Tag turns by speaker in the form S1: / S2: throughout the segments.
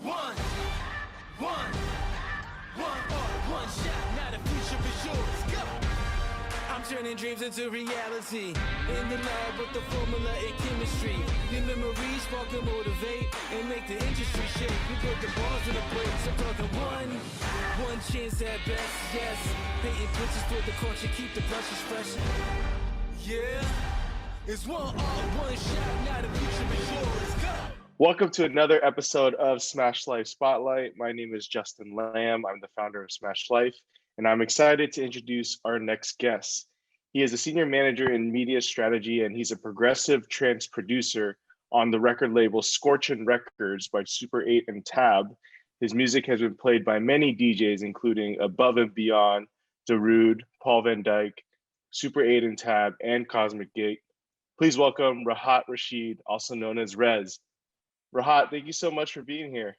S1: One, one, one shot, now the future is yours. Go! I'm turning dreams into reality. In the lab with the formula and chemistry. The memories spark and motivate and make the industry shake. We put the bars in the brakes. I'm talking one chance at best, yes. Painting pictures for the culture, keep the brushes fresh. Yeah, it's one art, one shot, now the future is yours. Go!
S2: Welcome to another episode of Smash Life Spotlight. My name is Justin Lamb. I'm the founder of Smash Life, and I'm excited to introduce our next guest. He is a senior manager in media strategy, and he's a progressive trance producer on the record label Scorchin Records by Super8 and Tab. His music has been played by many DJs, including Above and Beyond, Darude, Paul Van Dyke, Super8 and Tab, and Cosmic Gate. Please welcome Rahat Rashid, also known as Rez. Rahat, thank you so much for being here.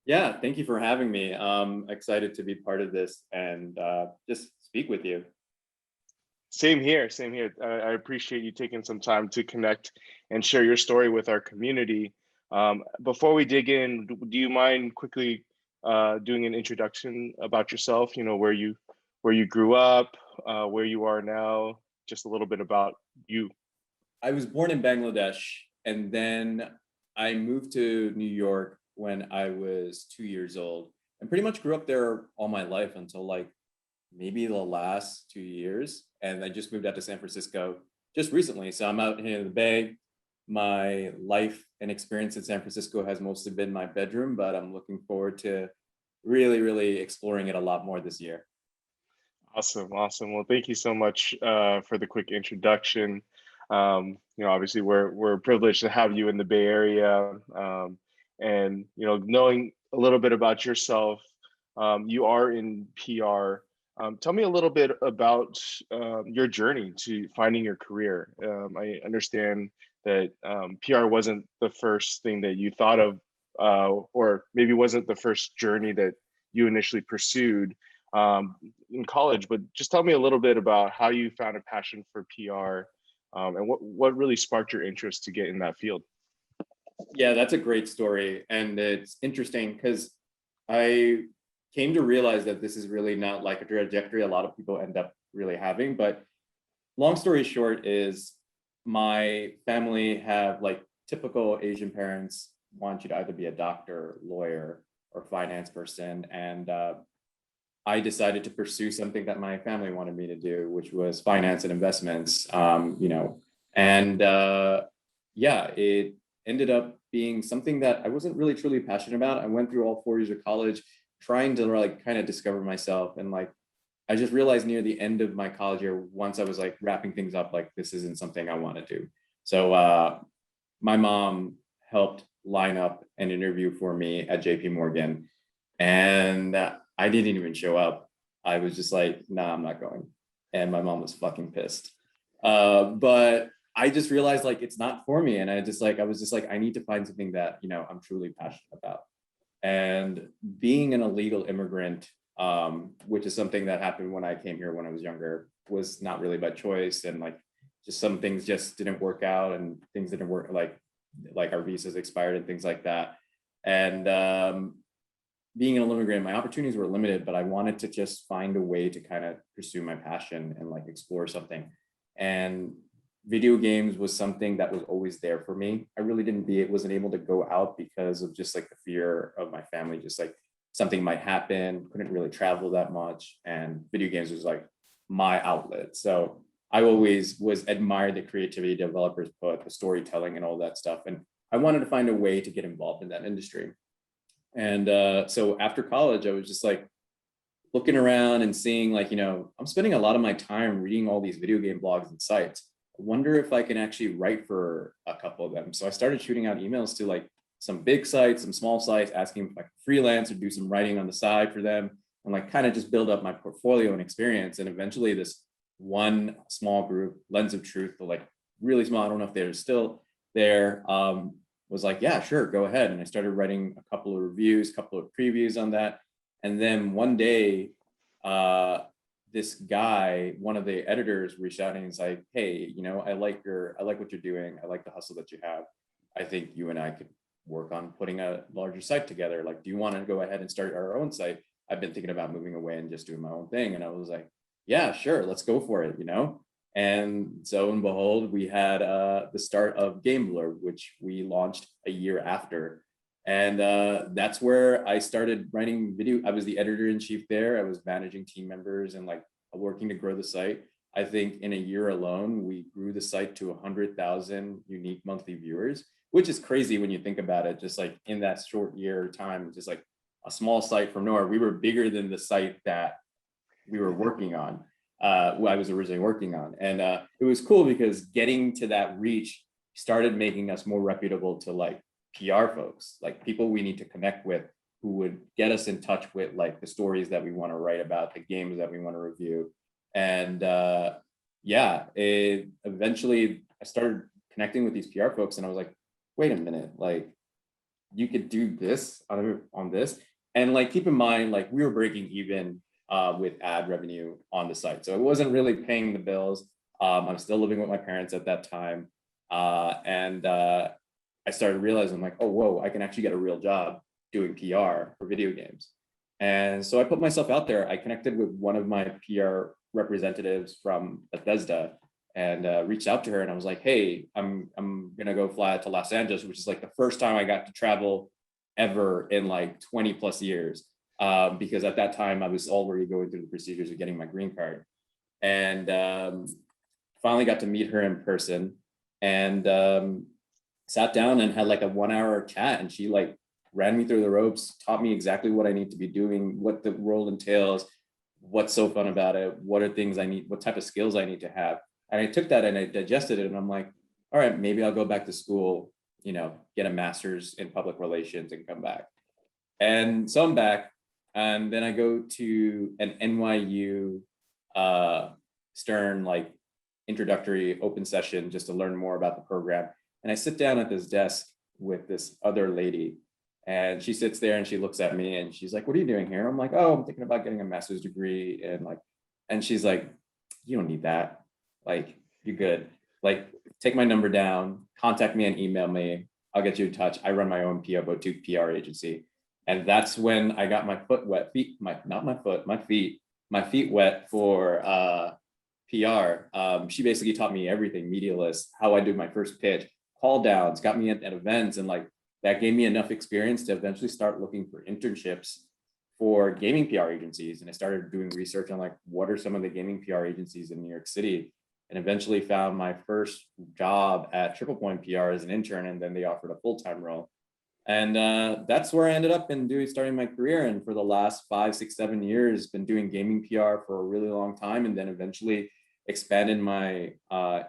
S3: Yeah, thank you for having me. I'm excited to be part of this and just speak with you.
S2: Same here, same here. I appreciate you taking some time to connect and share your story with our community. Before we dig in, do you mind quickly doing an introduction about yourself? You know, where you grew up, where you are now, just a little bit about you.
S3: I was born in Bangladesh, and then I moved to New York when I was 2 years old, and pretty much grew up there all my life until like maybe the last 2 years. And I just moved out to San Francisco just recently. So I'm out here in the Bay. My life and experience in San Francisco has mostly been my bedroom, but I'm looking forward to really exploring it a lot more this year.
S2: Awesome. Well, thank you so much for the quick introduction. Obviously we're privileged to have you in the Bay Area, and knowing a little bit about yourself. You are in PR. Tell me a little bit about your journey to finding your career. I understand that PR wasn't the first thing that you thought of, or maybe wasn't the first journey that you initially pursued in college, but just tell me a little bit about how you found a passion for PR. And what really sparked your interest to get in that field?
S3: Yeah, that's a great story. And it's interesting because I came to realize that this is really not like a trajectory a lot of people end up really having. But long story short is my family have like typical Asian parents want you to either be a doctor, lawyer, or finance person. And I decided to pursue something that my family wanted me to do, which was finance and investments, it ended up being something that I wasn't really truly passionate about. I went through all 4 years of college trying to like kind of discover myself. And like, I just realized near the end of my college year, once I was like wrapping things up, like this isn't something I want to do. So my mom helped line up an interview for me at JP Morgan. And I didn't even show up. I was just like, nah, I'm not going. And my mom was fucking pissed. But I just realized like, it's not for me. And I was just like, I need to find something that, I'm truly passionate about. And being an illegal immigrant, which is something that happened when I came here when I was younger, was not really by choice. And like, just some things just didn't work out and things didn't work, like our visas expired and things like that. And being an immigrant, my opportunities were limited, but I wanted to just find a way to kind of pursue my passion and like explore something. And video games was something that was always there for me. I really wasn't able to go out because of just like the fear of my family, just like something might happen, couldn't really travel that much. And video games was like my outlet. So I always admired the creativity developers put, the storytelling and all that stuff. And I wanted to find a way to get involved in that industry. And so after college, I was just like looking around and seeing like, I'm spending a lot of my time reading all these video game blogs and sites. I wonder if I can actually write for a couple of them. So I started shooting out emails to like some big sites, some small sites, asking if I could freelance or do some writing on the side for them and like kind of just build up my portfolio and experience. And eventually this one small group, Lens of Truth, like really small, I don't know if they're still there, was like, yeah, sure, go ahead. And I started writing a couple of reviews, couple of previews on that. And then one day, this guy, one of the editors reached out and he's like, hey, I like what you're doing. I like the hustle that you have. I think you and I could work on putting a larger site together. Like, do you want to go ahead and start our own site? I've been thinking about moving away and just doing my own thing. And I was like, yeah, sure, let's go for it, you know? And so and behold, we had the start of Game Blur, which we launched a year after. And that's where I started writing video. I was the editor-in-chief there. I was managing team members and like working to grow the site. I think in a year alone, we grew the site to 100,000 unique monthly viewers, which is crazy when you think about it. Just like in that short year time, just like a small site from nowhere, we were bigger than the site that we were working on, who I was originally working on. And it was cool because getting to that reach started making us more reputable to like PR folks, like people we need to connect with who would get us in touch with like the stories that we want to write about, the games that we want to review. And yeah, eventually I started connecting with these PR folks and I was like, wait a minute, like you could do this on this. And like, keep in mind, like we were breaking even with ad revenue on the site. So it wasn't really paying the bills. I'm still living with my parents at that time. And I started realizing like, oh, whoa, I can actually get a real job doing PR for video games. And so I put myself out there. I connected with one of my PR representatives from Bethesda and reached out to her. And I was like, hey, I'm gonna go fly out to Los Angeles, which is like the first time I got to travel ever in like 20 plus years. Because at that time I was already going through the procedures of getting my green card. And finally got to meet her in person and sat down and had like a 1 hour chat. And she like ran me through the ropes, taught me exactly what I need to be doing, what the role entails, what's so fun about it, what are things I need, what type of skills I need to have. And I took that and I digested it and I'm like, all right, maybe I'll go back to school, you know, get a master's in public relations and come back. And so I'm back. And then I go to an NYU Stern like introductory open session just to learn more about the program. And I sit down at this desk with this other lady and she sits there and she looks at me and she's like, what are you doing here? I'm like, oh, I'm thinking about getting a master's degree. And she's like, you don't need that. Like, you're good. Like, take my number down, contact me and email me. I'll get you in touch. I run my own boutique PR agency. And that's when I got my feet wet for PR. She basically taught me everything, media lists, how I do my first pitch, call downs, got me at events. And like, that gave me enough experience to eventually start looking for internships for gaming PR agencies. And I started doing research on like, what are some of the gaming PR agencies in New York City? And eventually found my first job at Triple Point PR as an intern. And then they offered a full-time role. And that's where I ended up starting my career. And for the last 5, 6, 7 years, been doing gaming PR for a really long time. And then eventually expanded my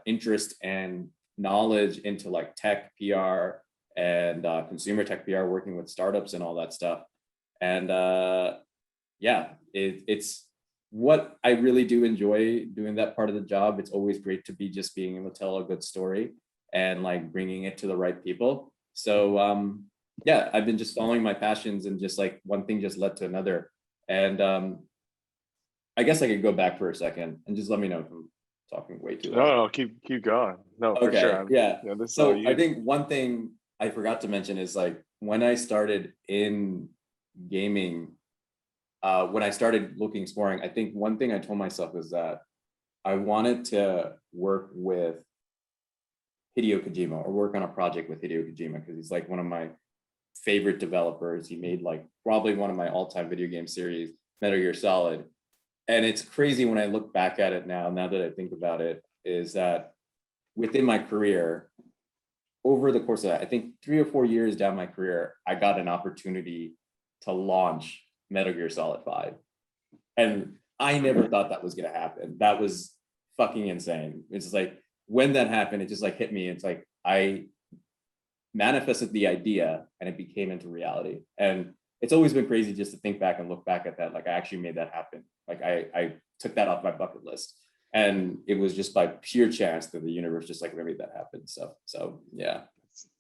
S3: interest and knowledge into like tech PR and consumer tech PR, working with startups and all that stuff. And yeah, it's what I really do enjoy doing that part of the job. It's always great to be just being able to tell a good story and like bringing it to the right people. So yeah, I've been just following my passions and just like one thing just led to another. And I guess I could go back for a second and just let me know if I'm talking way too long.
S2: No, keep going. No,
S3: okay,
S2: for sure.
S3: Yeah.
S2: So
S3: I think one thing I forgot to mention is like when I started in gaming, when I started exploring, I think one thing I told myself was that I wanted to work with Hideo Kojima or work on a project with Hideo Kojima because he's like one of my favorite developers. He made like probably one of my all-time video game series, Metal Gear Solid. And it's crazy when I look back at it now that I think about it, is that within my career, over the course of that, I think 3 or 4 years down my career, I got an opportunity to launch Metal Gear Solid 5. And I never thought that was gonna happen. That was fucking insane. It's like, when that happened, it just like hit me. It's like, I manifested the idea and it became into reality. And it's always been crazy just to think back and look back at that. Like I actually made that happen. Like I took that off my bucket list. And it was just by pure chance that the universe just like made that happen. So yeah.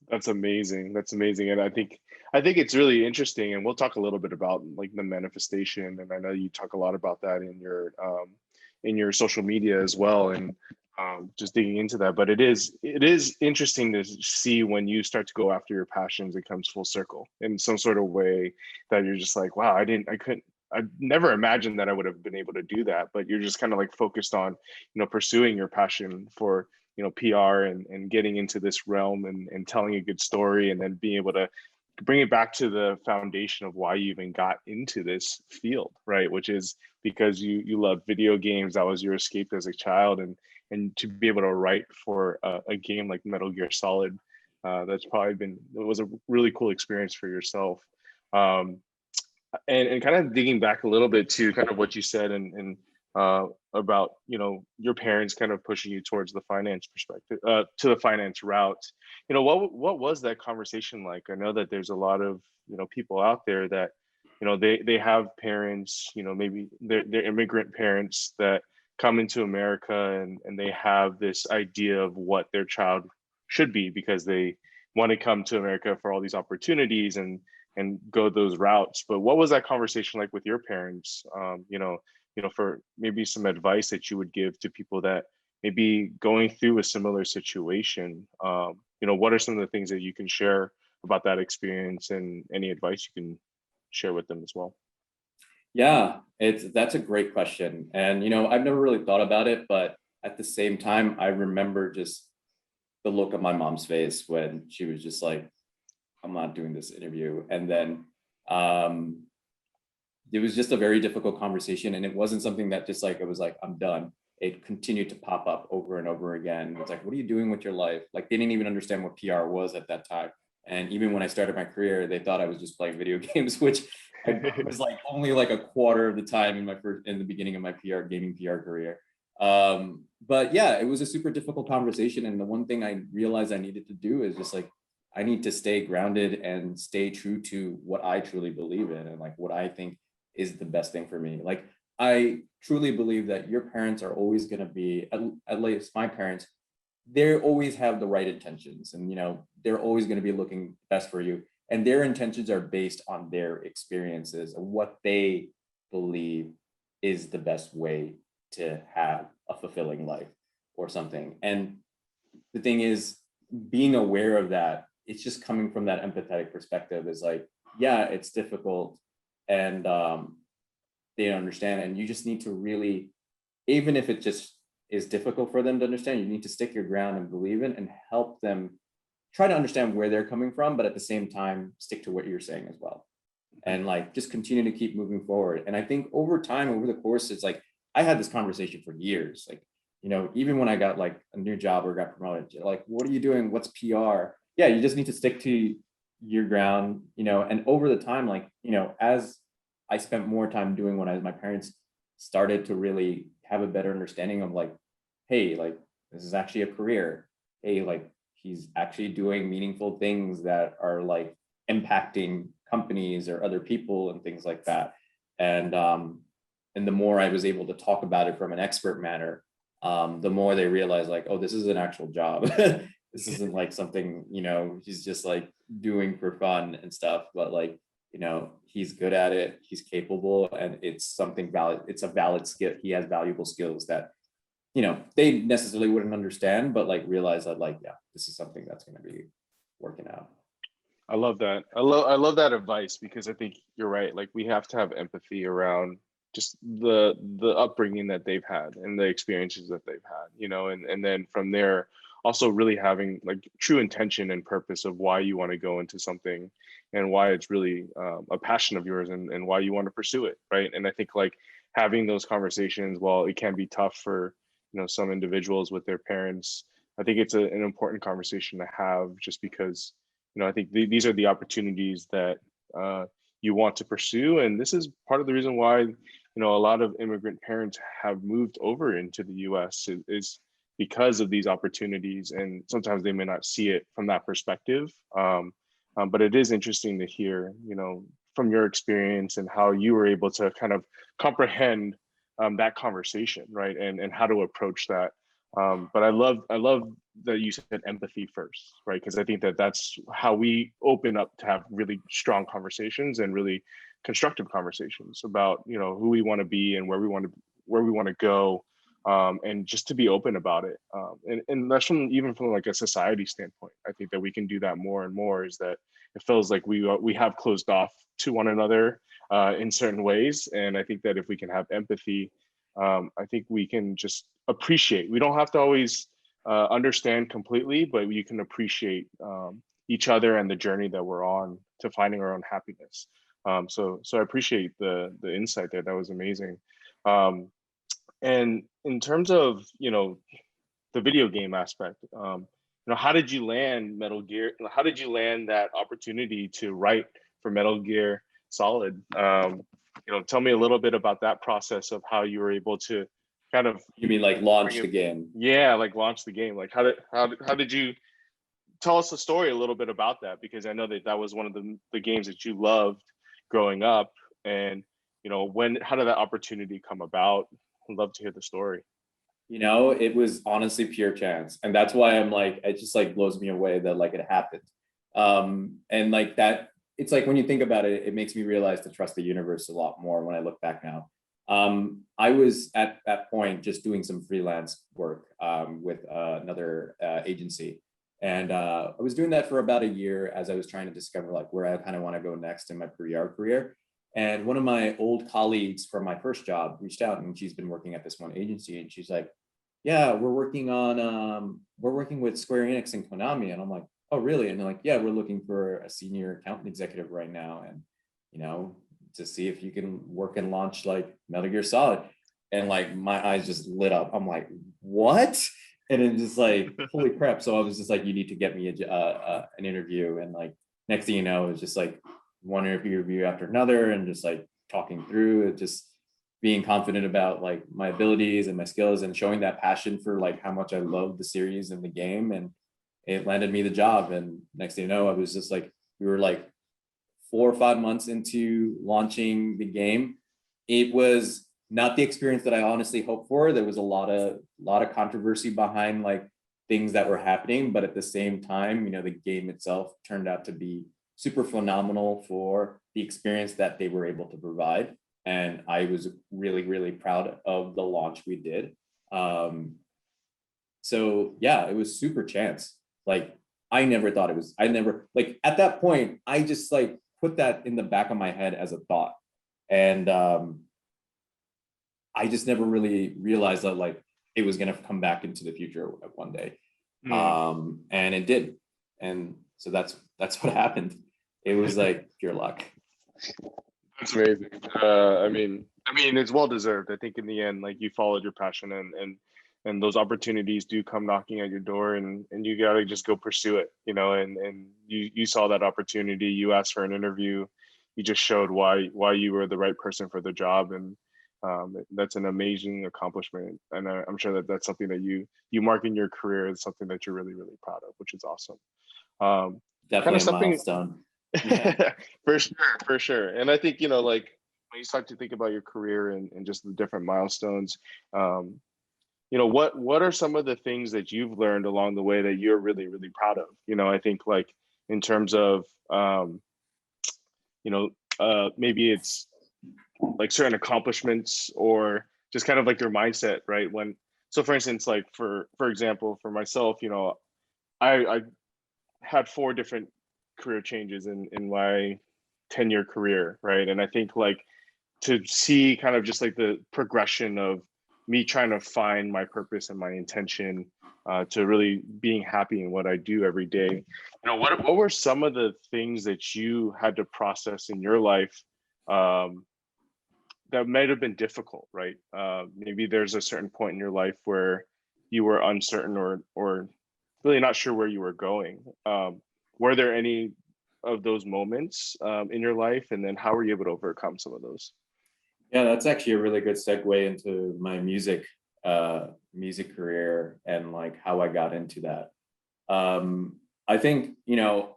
S2: That's amazing. That's amazing. And I think it's really interesting. And we'll talk a little bit about like the manifestation. And I know you talk a lot about that in your social media as well. And just digging into that. But it is interesting to see when you start to go after your passions, it comes full circle in some sort of way that you're just like, wow, I never imagined that I would have been able to do that. But you're just kind of like focused on, pursuing your passion for, PR and getting into this realm and telling a good story, and then being able to bring it back to the foundation of why you even got into this field, right? Which is because you love video games. That was your escape as a child, and to be able to write for a game like Metal Gear Solid, that's probably it was a really cool experience for yourself. And kind of digging back a little bit to kind of what you said and about your parents kind of pushing you towards the finance perspective, to the finance route. What was that conversation like? I know that there's a lot of people out there that they have parents, maybe they're immigrant parents that come into America, and they have this idea of what their child should be because they want to come to America for all these opportunities and go those routes. But what was that conversation like with your parents? For maybe some advice that you would give to people that may be going through a similar situation. What are some of the things that you can share about that experience, and any advice you can share with them as well?
S3: Yeah, that's a great question. And I've never really thought about it, but at the same time, I remember just the look on my mom's face when she was just like, I'm not doing this interview. And then it was just a very difficult conversation. And it wasn't something that just like, it was like, I'm done. It continued to pop up over and over again. It's like, what are you doing with your life? Like, they didn't even understand what PR was at that time. And even when I started my career, they thought I was just playing video games, which I was like only like a quarter of the time in the beginning of my gaming PR career. But yeah, it was a super difficult conversation. And the one thing I realized I needed to do is just like, I need to stay grounded and stay true to what I truly believe in and like what I think is the best thing for me. Like, I truly believe that your parents are always going to be, at least my parents, they always have the right intentions, and they're always going to be looking best for you, and their intentions are based on their experiences and what they believe is the best way to have a fulfilling life or something. And the thing is, being aware of that, it's just coming from that empathetic perspective is like, yeah, it's difficult, and they don't understand, and you just need to really, even if it just is difficult for them to understand, you need to stick your ground and believe in and help them try to understand where they're coming from, but at the same time, stick to what you're saying as well. And like, just continue to keep moving forward. And I think over time, over the course, it's like, I had this conversation for years. Like, even when I got like a new job or got promoted, like, what are you doing? What's PR? Yeah, you just need to stick to your ground, and over the time, like, as I spent more time doing what my parents started to really have a better understanding of like, hey, like, this is actually a career. Hey, like, he's actually doing meaningful things that are like impacting companies or other people and things like that. And the more I was able to talk about it from an expert manner, the more they realize like, oh, this is an actual job. This isn't like something, he's just like doing for fun and stuff, but like, he's good at it, he's capable, and it's something valid. It's a valid skill. He has valuable skills that, they necessarily wouldn't understand, but like realize that like, yeah, this is something that's going to be working out.
S2: I love that. I love that advice, because I think you're right. Like, we have to have empathy around just the upbringing that they've had and the experiences that they've had, and then from there, also really having like true intention and purpose of why you want to go into something and why it's really a passion of yours, and why you want to pursue it, right? And I think like having those conversations, while it can be tough for some individuals with their parents, I think it's an important conversation to have, just because I think these are the opportunities that you want to pursue. And this is part of the reason why a lot of immigrant parents have moved over into the US is because of these opportunities, and sometimes they may not see it from that perspective. But it is interesting to hear, from your experience and how you were able to kind of comprehend that conversation, right? And how to approach that. But I love that you said empathy first, right? Because I think that that's how we open up to have really strong conversations and really constructive conversations about who we want to be and where we want to go, and just to be open about it. And that's even from like a society standpoint. I think that we can do that more and more. Is that it feels like we have closed off to one another in certain ways, and I think that if we can have empathy, I think we can just appreciate. We don't have to always understand completely, but you can appreciate each other and the journey that we're on to finding our own happiness. So I appreciate the insight there. That was amazing. And in terms of, the video game aspect, how did you land Metal Gear? How did you land that opportunity to write for Metal Gear Solid? Tell me a little bit about that process of how you were able to kind of.
S3: You mean like launch the game?
S2: Yeah, like launch the game. Like how did you tell us the story a little bit about that? Because I know that was one of the games that you loved growing up, and how did that opportunity come about? I'd love to hear the story.
S3: It was honestly pure chance, and that's why I'm like, it just like blows me away that like it happened. And like that, it's like when you think about it, it makes me realize to trust the universe a lot more when I look back now. I was at that point just doing some freelance work with another agency, and I was doing that for about a year as I was trying to discover like where I kind of want to go next in my PR career. And one of my old colleagues from my first job reached out, and she's been working at this one agency, and she's like, yeah, we're working with Square Enix and Konami. And I'm like, oh, really? And they're like, yeah, we're looking for a senior accountant executive right now. And, to see if you can work and launch like Metal Gear Solid. And like, my eyes just lit up. I'm like, what? And it's just like, holy crap. So I was just like, you need to get me an interview. And like, next thing you know, it was just like one interview after another, and just like talking through it, just being confident about like my abilities and my skills, and showing that passion for like how much I love the series and the game. And it landed me the job. And next thing you know, I was just like, we were like 4 or 5 months into launching the game. It was not the experience that I honestly hoped for. There was a lot of controversy behind like things that were happening, but at the same time, the game itself turned out to be super phenomenal for the experience that they were able to provide. And I was really, really proud of the launch we did. So yeah, it was super chance. Like I never like at that point, I just like put that in the back of my head as a thought. And I just never really realized that like it was going to come back into the future one day. And it did. And so that's what happened. It was like pure luck.
S2: That's amazing. I mean, it's well deserved. I think in the end, like you followed your passion, and those opportunities do come knocking at your door, and you gotta just go pursue it, and you saw that opportunity. You asked for an interview. You just showed why you were the right person for the job, and that's an amazing accomplishment. And I'm sure that that's something that you mark in your career as something that you're really, really proud of, which is awesome.
S3: Definitely a milestone.
S2: Yeah. For sure. And I think, like when you start to think about your career and just the different milestones, what are some of the things that you've learned along the way that you're really, really proud of? I think like in terms of, maybe it's like certain accomplishments, or just kind of like your mindset, right? So for instance, like for example, for myself, I had 4 different career changes in my 10-year career, right? And I think like to see kind of just like the progression of me trying to find my purpose and my intention, to really being happy in what I do every day. What were some of the things that you had to process in your life that might have been difficult, right? Maybe there's a certain point in your life where you were uncertain or really not sure where you were going. Were there any of those moments in your life? And then how were you able to overcome some of those?
S3: Yeah, that's actually a really good segue into my music career and like how I got into that. I think,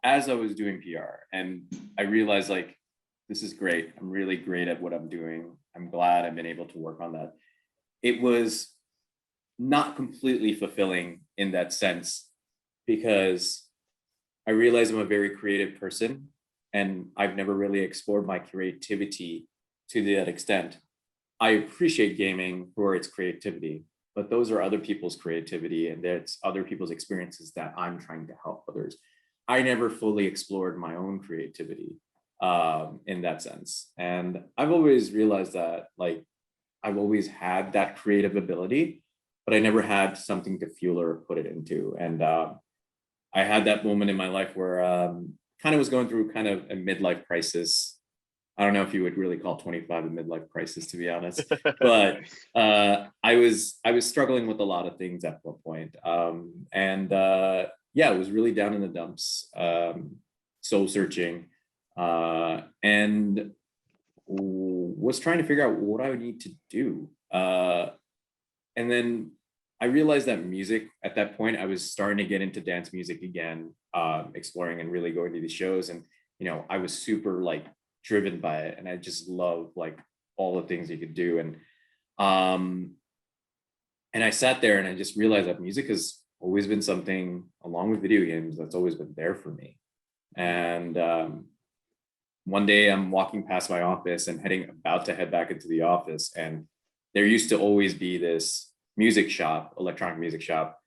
S3: as I was doing PR and I realized like, this is great. I'm really great at what I'm doing. I'm glad I've been able to work on that. It was not completely fulfilling in that sense, because I realize I'm a very creative person and I've never really explored my creativity to that extent. I appreciate gaming for its creativity, but those are other people's creativity, and that's other people's experiences that I'm trying to help others. I never fully explored my own creativity in that sense. And I've always realized that, like, I've always had that creative ability, but I never had something to fuel or put it into. And I had that moment in my life where kind of was going through kind of a midlife crisis. I don't know if you would really call 25 a midlife crisis, to be honest, but I was struggling with a lot of things at one point. Yeah, it was really down in the dumps, soul searching, and was trying to figure out what I would need to do. And then I realized that music, at that point, I was starting to get into dance music again, exploring and really going to these shows. And, you know, I was super like driven by it. And I just love like all the things you could do. And I sat there and I just realized that music has always been something, along with video games, that's always been there for me. And one day I'm walking past my office and about to head back into the office. And there used to always be this music shop, electronic music shop,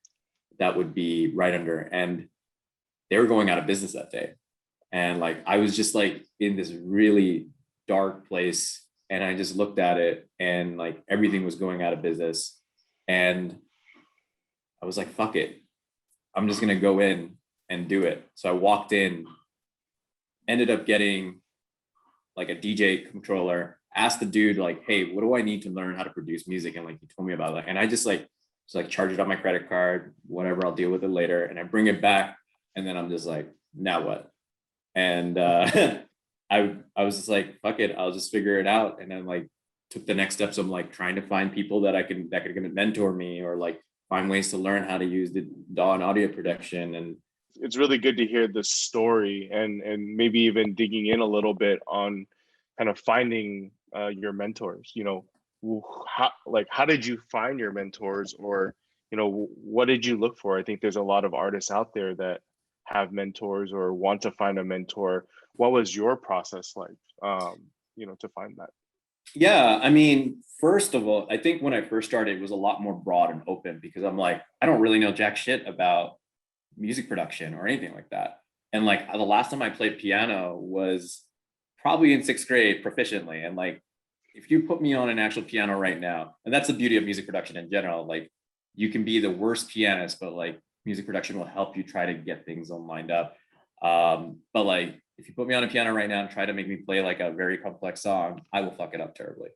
S3: that would be right under, and they were going out of business that day. And like, I was just like in this really dark place, and I just looked at it and like everything was going out of business. And I was like, fuck it, I'm just gonna go in and do it. So I walked in, ended up getting like a DJ controller, asked the dude like, hey, what do I need to learn how to produce music? And like, he told me about it. And I just charge it on my credit card, whatever, I'll deal with it later. And I bring it back. And then I'm just like, now what? And I was just like, fuck it, I'll just figure it out. And then like took the next steps of like trying to find people that could mentor me, or like find ways to learn how to use the DAW and audio production. And
S2: it's really good to hear the story, and maybe even digging in a little bit on kind of finding your mentors. You know, how did you find your mentors, or you know, what did you look for? I think there's a lot of artists out there that have mentors or want to find a mentor. What was your process like, you know, to find that?
S3: Yeah, I mean, first of all, I think when I first started, it was a lot more broad and open, because I'm like, I don't really know jack shit about music production or anything like that. And like the last time I played piano was probably in 6th grade proficiently. And like, if you put me on an actual piano right now, and that's the beauty of music production in general, like you can be the worst pianist, but like music production will help you try to get things all lined up. But like, if you put me on a piano right now and try to make me play like a very complex song, I will fuck it up terribly.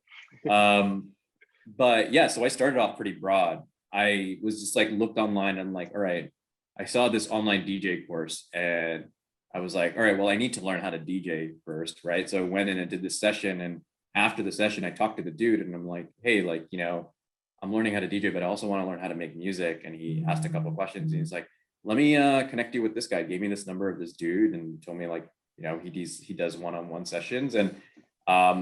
S3: But yeah, so I started off pretty broad. I was just like looked online and like, all right, I saw this online DJ course, and I was like, all right, well, I need to learn how to DJ first, right? So I went in and did this session, and after the session, I talked to the dude, and I'm like, hey, like, you know, I'm learning how to DJ, but I also want to learn how to make music. And he asked a couple of questions, and he's like, let me connect you with this guy. Gave me this number of this dude and told me like, you know, he does one-on-one sessions. And I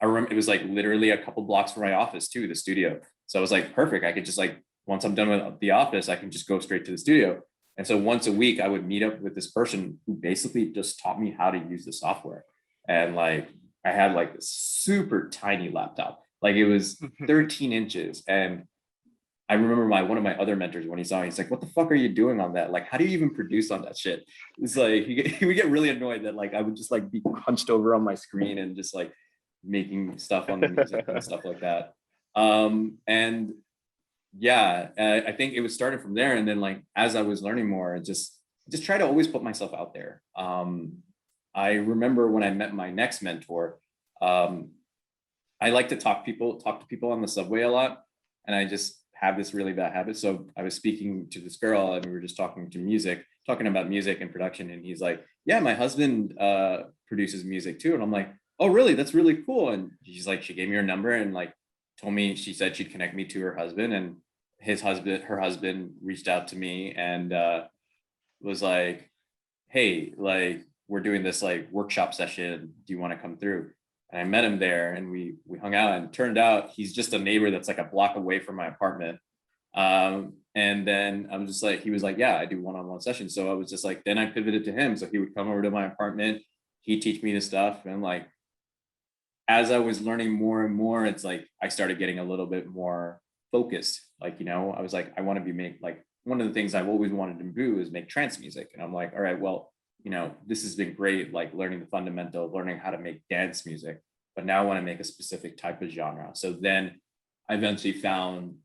S3: remember it was like literally a couple blocks from my office too, the studio. So I was like, perfect. I could just like, once I'm done with the office, I can just go straight to the studio. And so once a week I would meet up with this person who basically just taught me how to use the software. And like, I had like this super tiny laptop, like it was 13 inches. And I remember one of my other mentors, when he saw me, he's like, what the fuck are you doing on that? Like, how do you even produce on that shit? It's like, he would get really annoyed that like, I would just like be hunched over on my screen and just like making stuff on the music and stuff like that. And yeah, I think it was started from there. And then like, as I was learning more, I just try to always put myself out there. I remember when I met my next mentor, I like to talk to people on the subway a lot. And I just have this really bad habit. So I was speaking to this girl, and we were just talking about music and production. And he's like, yeah, my husband produces music too. And I'm like, oh, really? That's really cool. And she's like, she gave me her number and like told me, she said she'd connect me to her husband, and her husband reached out to me and was like, hey, like, we're doing this like workshop session. Do you want to come through? And I met him there, and we hung out, and it turned out he's just a neighbor that's like a block away from my apartment. And then I'm just like, he was like, yeah, I do one-on-one sessions. So I was just like, then I pivoted to him. So he would come over to my apartment, he'd teach me the stuff. And like, as I was learning more and more, it's like, I started getting a little bit more focused. Like, I was like, I want to like one of the things I've always wanted to do is make trance music. And I'm like, all right, well, this has been great, like learning the fundamental, learning how to make dance music, but now I want to make a specific type of genre. So then I eventually found,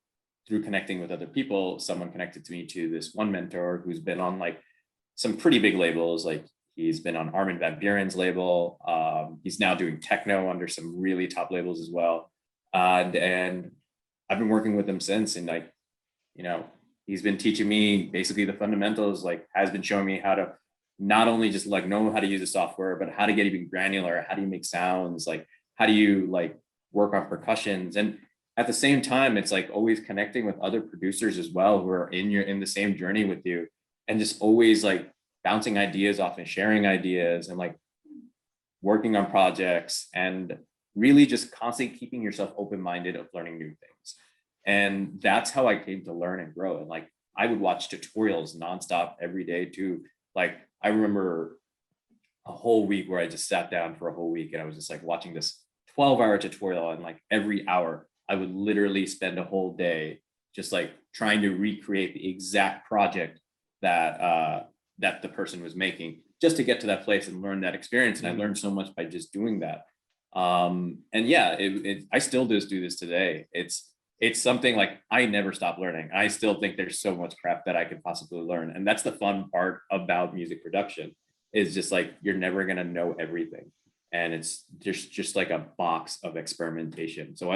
S3: through connecting with other people, someone connected to me to this one mentor who's been on like some pretty big labels. Like he's been on Armin van Buuren's label. He's now doing techno under some really top labels as well. And I've been working with him since, and like, he's been teaching me basically the fundamentals, like has been showing me how to not only just like know how to use the software, but how to get even granular. How do you make sounds? Like, how do you like work on percussions? And at the same time, it's like always connecting with other producers as well who are in the same journey with you, and just always like bouncing ideas off and sharing ideas and like working on projects, and really just constantly keeping yourself open-minded of learning new things. And that's how I came to learn and grow. And like I would watch tutorials nonstop every day too. Like I remember a whole week where I just sat down for a whole week and I was just like watching this 12-hour tutorial, and like every hour I would literally spend a whole day just like trying to recreate the exact project that that the person was making, just to get to that place and learn that experience. And I learned so much by just doing that. And yeah, I still just do this today. It's something like I never stop learning. I still think there's so much crap that I could possibly learn. And that's the fun part about music production, is just like, you're never going to know everything. And it's just like a box of experimentation. So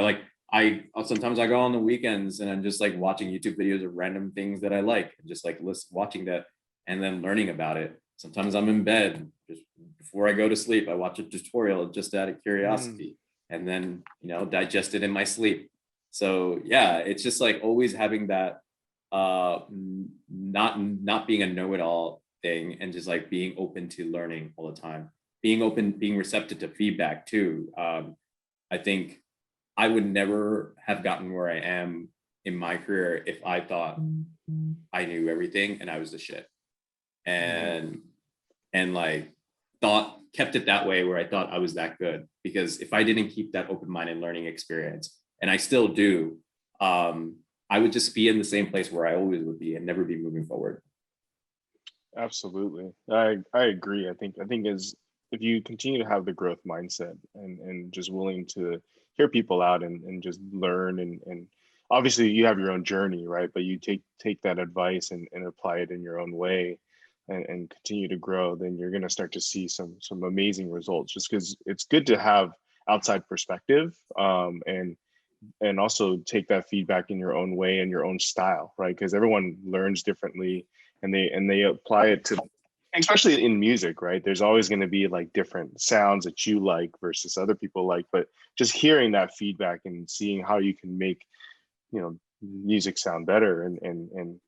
S3: sometimes I go on the weekends and I'm just like watching YouTube videos of random things that I like, and just like watching that and then learning about it. Sometimes I'm in bed, just before I go to sleep, I watch a tutorial just out of curiosity, and then, digest it in my sleep. So yeah, it's just like always having that, not being a know-it-all thing, and just like being open to learning all the time, being open, being receptive to feedback too. I think I would never have gotten where I am in my career if I thought I knew everything and I was the shit. And like kept it that way, where I thought I was that good. Because if I didn't keep that open-minded learning experience, and I still do, I would just be in the same place where I always would be and never be moving forward.
S2: Absolutely. I agree. I think as if you continue to have the growth mindset and just willing to hear people out and just learn, and obviously you have your own journey, right? But you take that advice and apply it in your own way, and continue to grow, then you're going to start to see some amazing results, just because it's good to have outside perspective, and also take that feedback in your own way and your own style, right? Because everyone learns differently, and they apply it to, especially in music, right? There's always going to be like different sounds that you like versus other people like, but just hearing that feedback and seeing how you can make, music sound better, and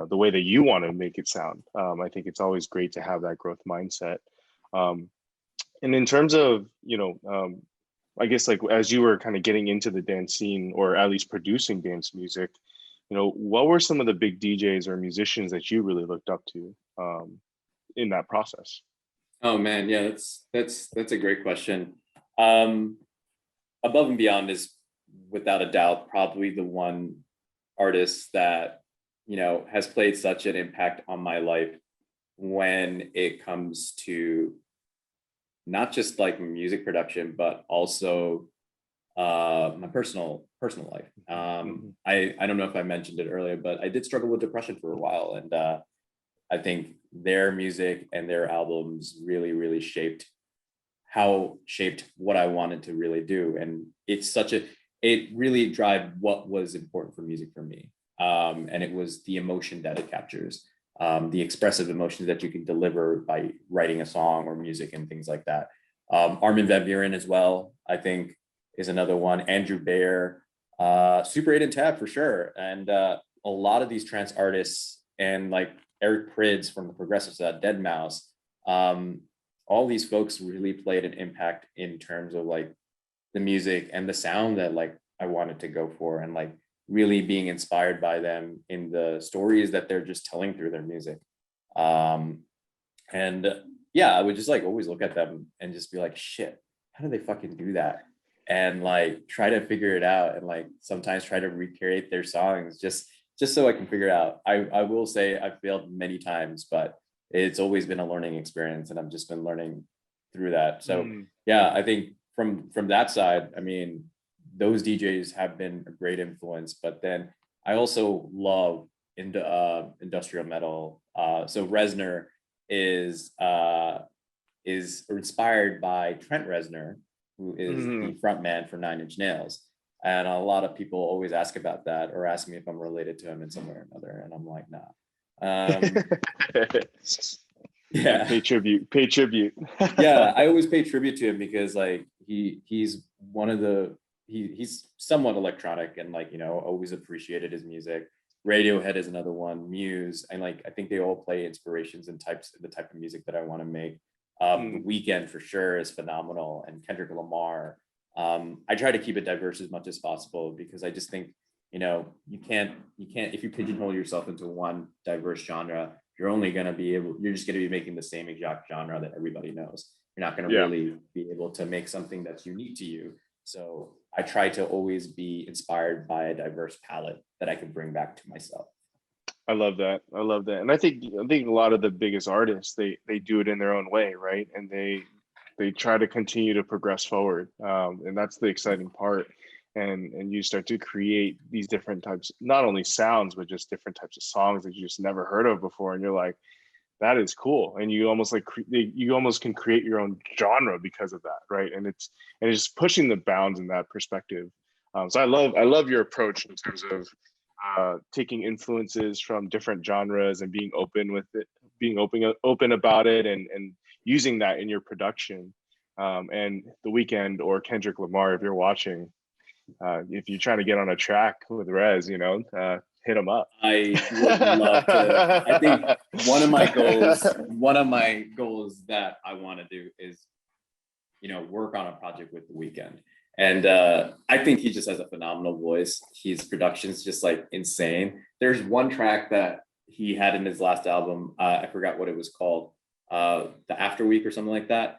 S2: the way that you want to make it sound. I think it's always great to have that growth mindset. And in terms of, I guess like as you were kind of getting into the dance scene, or at least producing dance music, what were some of the big DJs or musicians that you really looked up to in that process?
S3: Oh man, yeah, that's a great question. Above and Beyond is without a doubt probably the one artist that has played such an impact on my life when it comes to not just like music production, but also my personal life. I don't know if I mentioned it earlier, but I did struggle with depression for a while, and I think their music and their albums really shaped what I wanted to really do. And it really drive what was important for music for me. And it was the emotion that it captures, the expressive emotions that you can deliver by writing a song or music and things like that. Armin van Buuren as well, I think, is another one. Andrew Bayer, Super8 and Tab for sure. And a lot of these trance artists, and like Eric Prydz from the Progressive Side, deadmau5, all these folks really played an impact in terms of like the music and the sound that like I wanted to go for, and like really being inspired by them in the stories that they're just telling through their music. And yeah, I would just like always look at them and just be like, shit, how do they fucking do that? and like try to figure it out, and like sometimes try to recreate their songs just so I can figure it out. I will say I've failed many times, but it's always been a learning experience, and I've just been learning through that. So yeah, I think from that side, I mean, those DJs have been a great influence, but then I also love industrial metal. So Reznor is inspired by Trent Reznor, who is the front man for Nine Inch Nails. And a lot of people always ask about that, or ask me if I'm related to him in some way or another. And I'm like, nah. Yeah.
S2: Pay tribute.
S3: Yeah, I always pay tribute to him because like he's one of the he's somewhat electronic, and like, you know, always appreciated his music. Radiohead is another one, Muse, and like I think they all play inspirations and the type of music that I want to make. The Weeknd for sure is phenomenal, and Kendrick Lamar. I try to keep it diverse as much as possible, because I just think, you know, you can't if you pigeonhole yourself into one diverse genre, you're just going to be making the same exact genre that everybody knows. You're not going to really be able to make something that's unique to you. So I try to always be inspired by a diverse palette that I can bring back to myself.
S2: I love that. And I think a lot of the biggest artists, they do it in their own way, right? And they try to continue to progress forward. And that's the exciting part. And you start to create these different types, not only sounds, but just different types of songs that you just never heard of before. And you're like, that is cool. And you almost can create your own genre because of that, right? And it's just pushing the bounds in that perspective. So I love your approach in terms of taking influences from different genres and being open with it, being open about it, and using that in your production. And The Weeknd or Kendrick Lamar, if you're watching, if you're trying to get on a track with Rez, you know, hit him up.
S3: I would love to. I think one of my goals that I want to do is, you know, work on a project with The Weeknd. And I think he just has a phenomenal voice. His production's just like insane. There's one track that he had in his last album. I forgot what it was called, the After Week or something like that.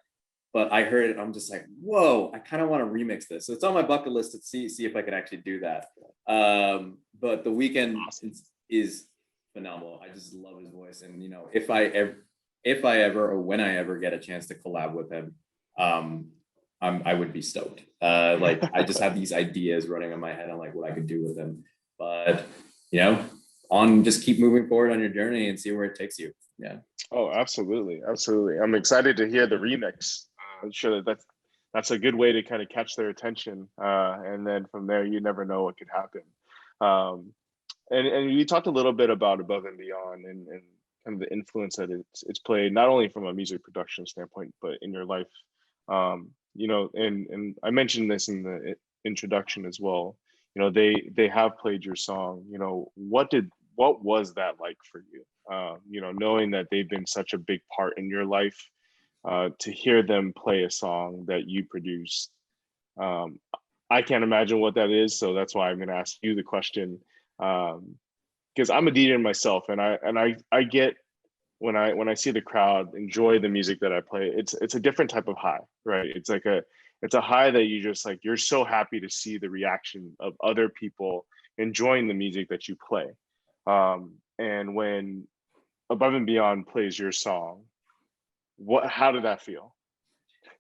S3: But I heard it, I'm just like, whoa, I kind of want to remix this. So it's on my bucket list to see if I can actually do that. But The Weeknd is phenomenal. I just love his voice. And, you know, if I ever or when I ever get a chance to collab with him, I would be stoked. Like, I just have these ideas running in my head on like what I could do with him. But, you know, just keep moving forward on your journey and see where it takes you. Yeah.
S2: Oh, absolutely. I'm excited to hear the remix. I'm sure that's a good way to kind of catch their attention. And then from there, you never know what could happen. And you talked a little bit about Above and Beyond and kind of the influence that it's played, not only from a music production standpoint, but in your life. You know, and I mentioned this in the introduction as well. You know, they have played your song. You know, what was that like for you? You know, knowing that they've been such a big part in your life, to hear them play a song that you produced. I can't imagine what that is, so that's why I'm going to ask you the question. Because I'm a DJ myself, and I get when I see the crowd enjoy the music that I play, it's a different type of high, right? It's a high that you just like, you're so happy to see the reaction of other people enjoying the music that you play. And when Above and Beyond plays your song, how did that feel?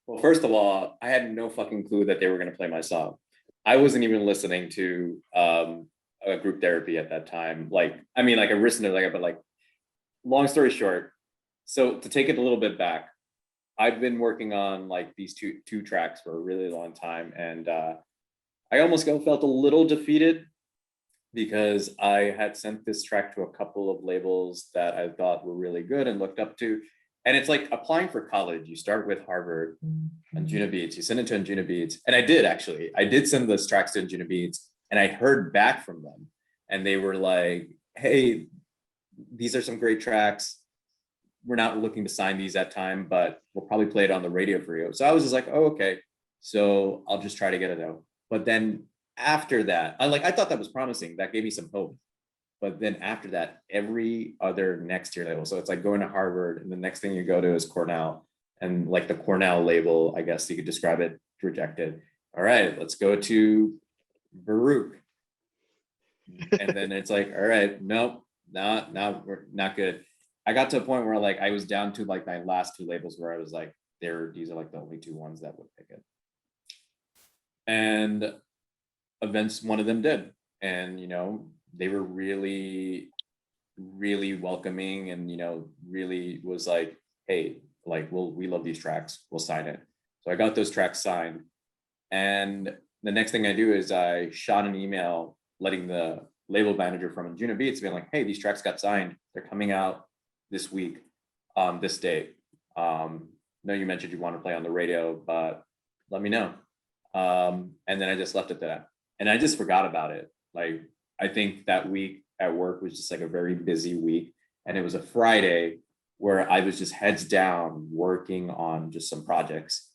S3: Well, first of all, I had no fucking clue that they were going to play my song. I wasn't even listening to a group therapy at that time. Like, I mean, like I listened to but like, long story short, so to take it a little bit back, I've been working on like these two tracks for a really long time, and I almost felt a little defeated because I had sent this track to a couple of labels that I thought were really good and looked up to. And it's like applying for college. You start with Harvard and Anjuna Beats. You send it to Anjuna Beats. And I did send those tracks to Anjuna Beats, and I heard back from them. And they were like, hey, these are some great tracks. We're not looking to sign these at time, but we'll probably play it on the radio for you. So I was just like, oh, okay. So I'll just try to get it out. But then after that, I thought that was promising. That gave me some hope. But then after that, every other next year label. So it's like going to Harvard, and the next thing you go to is Cornell. And like the Cornell label, I guess you could describe it, rejected. all right, let's go to Baruch. And then it's like, all right, nope, we're not good. I got to a point where like I was down to like my last two labels where I was like, these are like the only two ones that would pick it. And events, one of them did. And, you know, they were really, really welcoming and, you know, really was like, hey, like, we love these tracks, we'll sign it. So I got those tracks signed. And the next thing I do is I shot an email letting the label manager from Anjuna Beats being like, hey, these tracks got signed. They're coming out this week on this date. No, you mentioned you want to play on the radio, but let me know. And then I just left it at that. And I just forgot about it. Like, I think that week at work was just like a very busy week. And it was a Friday where I was just heads down working on just some projects.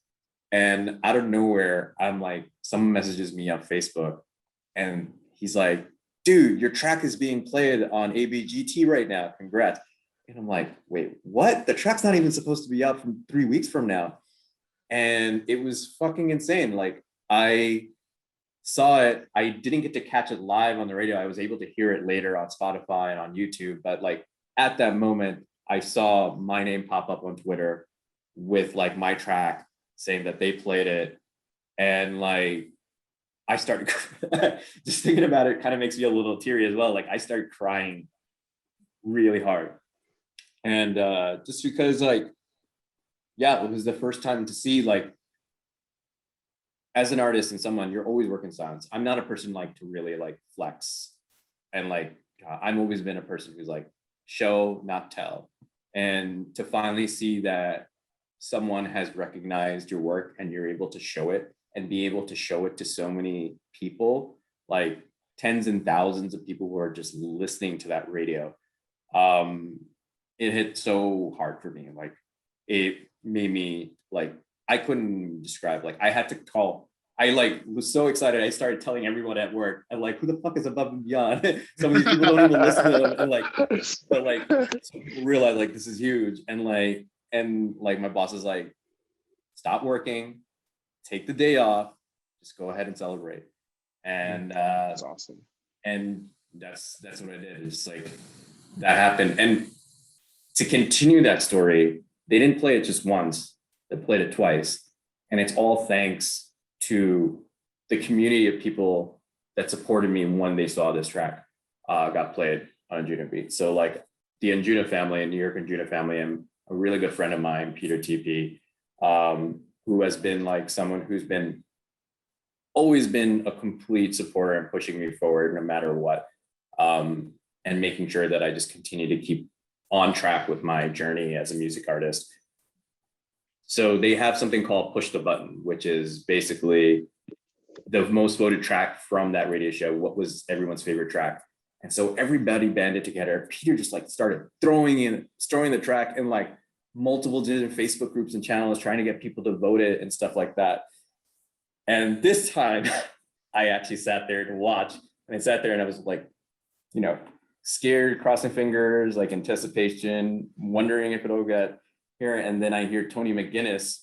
S3: And out of nowhere, I'm like, someone messages me on Facebook and he's like, dude, your track is being played on ABGT right now. Congrats. And I'm like, wait, what? The track's not even supposed to be out from 3 weeks from now. And it was fucking insane. Like, I saw it. I didn't get to catch it live on the radio. I was able to hear it later on Spotify and on YouTube. But like at that moment, I saw my name pop up on Twitter with like my track saying that they played it. And like, I started just thinking about it kind of makes me a little teary as well. Like I started crying really hard. And just because like, yeah, it was the first time to see like, as an artist and someone, you're always working silence. I'm not a person like to really like flex. And like, I've always been a person who's like, show, not tell. And to finally see that someone has recognized your work and you're able to show it and be able to show it to so many people, like tens and thousands of people who are just listening to that radio. It hit so hard for me. Like it made me like, I couldn't describe, like I had to call, I like was so excited. I started telling everyone at work, and like, who the fuck is Above and Beyond? Some of these people don't even listen to them. And like, but like, so people realize like, this is huge. And like my boss is like, stop working, take the day off, just go ahead and celebrate. And
S2: that's awesome.
S3: And that's what I did. It's like, that happened. And to continue that story, they didn't play it just once. They played it twice. And it's all thanks to the community of people that supported me when they saw this track got played on Anjuna Beats. So like the Anjuna family and New York Anjuna family, and a really good friend of mine, Peter TP, who has been like someone who's been always been a complete supporter and pushing me forward no matter what. And making sure that I just continue to keep on track with my journey as a music artist. So they have something called Push the Button, which is basically the most voted track from that radio show. What was everyone's favorite track? And so everybody banded together. Peter just like started throwing the track in like multiple different Facebook groups and channels, trying to get people to vote it and stuff like that. And this time I actually sat there to watch, and I sat there and I was like, you know, scared, crossing fingers, like anticipation, wondering if it'll get here. And then I hear Tony McGuinness,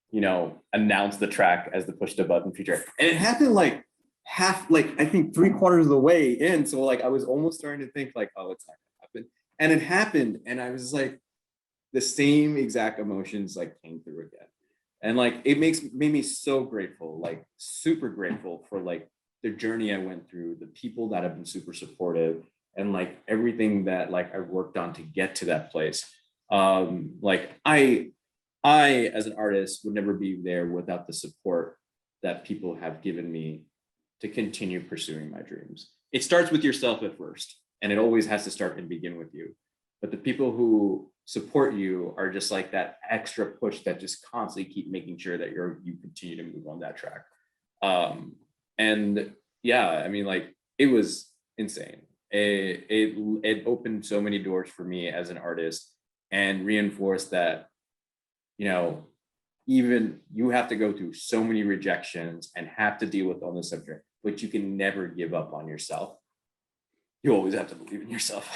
S3: you know, announce the track as the Push the Button feature. And it happened like I think 3/4 of the way in. So like I was almost starting to think like, oh, it's not gonna happen. And it happened. And I was like, the same exact emotions like came through again. And like it made me so grateful, like super grateful for like the journey I went through, the people that have been super supportive, and like everything that like I worked on to get to that place. Like I as an artist would never be there without the support that people have given me to continue pursuing my dreams. It starts with yourself at first, and it always has to start and begin with you. But the people who support you are just like that extra push that just constantly keep making sure that you continue to move on that track. And yeah, I mean, like it was insane. It opened so many doors for me as an artist, and reinforced that, you know, even you have to go through so many rejections and have to deal with all this subject, but you can never give up on yourself. You always have to believe in yourself.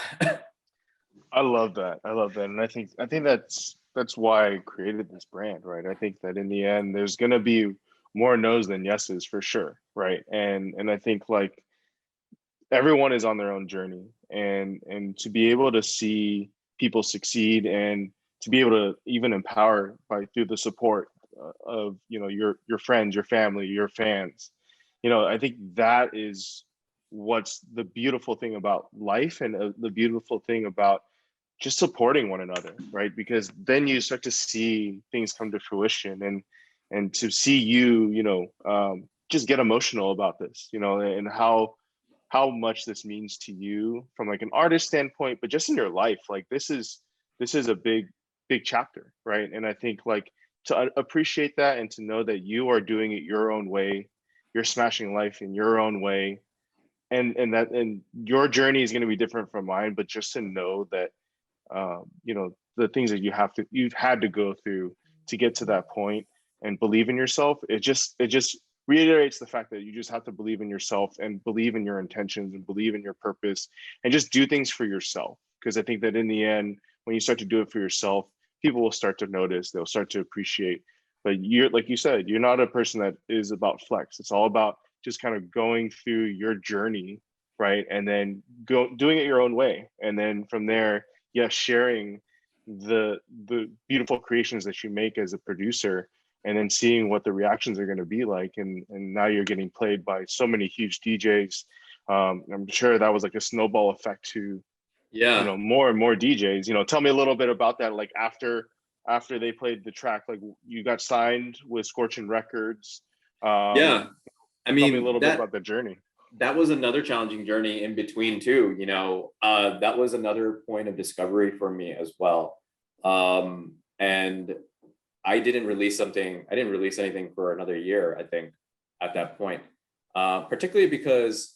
S2: I love that. And I think that's why I created this brand, right? I think that in the end, there's gonna be more no's than yeses for sure, right? And I think like everyone is on their own journey, and to be able to see people succeed and to be able to even empower by through the support of your friends, your family, your fans, I think that is what's the beautiful thing about life, and the beautiful thing about just supporting one another, right? Because then you start to see things come to fruition, and to see just get emotional about this, and how much this means to you from like an artist standpoint, but just in your life. Like this is a big chapter, right? And I think like to appreciate that and to know that you are doing it your own way, you're smashing life in your own way, and your journey is going to be different from mine, but just to know that the things that you've had to go through to get to that point and believe in yourself, it just reiterates the fact that you just have to believe in yourself and believe in your intentions and believe in your purpose and just do things for yourself. Because I think that in the end, when you start to do it for yourself, people will start to notice, they'll start to appreciate. But you're, like you said, you're not a person that is about flex. It's all about just kind of going through your journey, right? And then doing it your own way. And then from there, yes, sharing the beautiful creations that you make as a producer, and then seeing what the reactions are going to be like. And now you're getting played by so many huge DJs. I'm sure that was like a snowball effect to
S3: Yeah.
S2: more and more DJs. Tell me a little bit about that. Like after they played the track, like you got signed with Scorchin Records.
S3: Yeah. I
S2: Tell me a
S3: mean,
S2: little bit about the journey.
S3: that was another challenging journey in between too. That was another point of discovery for me as well. And I didn't release anything for another year, I think, at that point, particularly because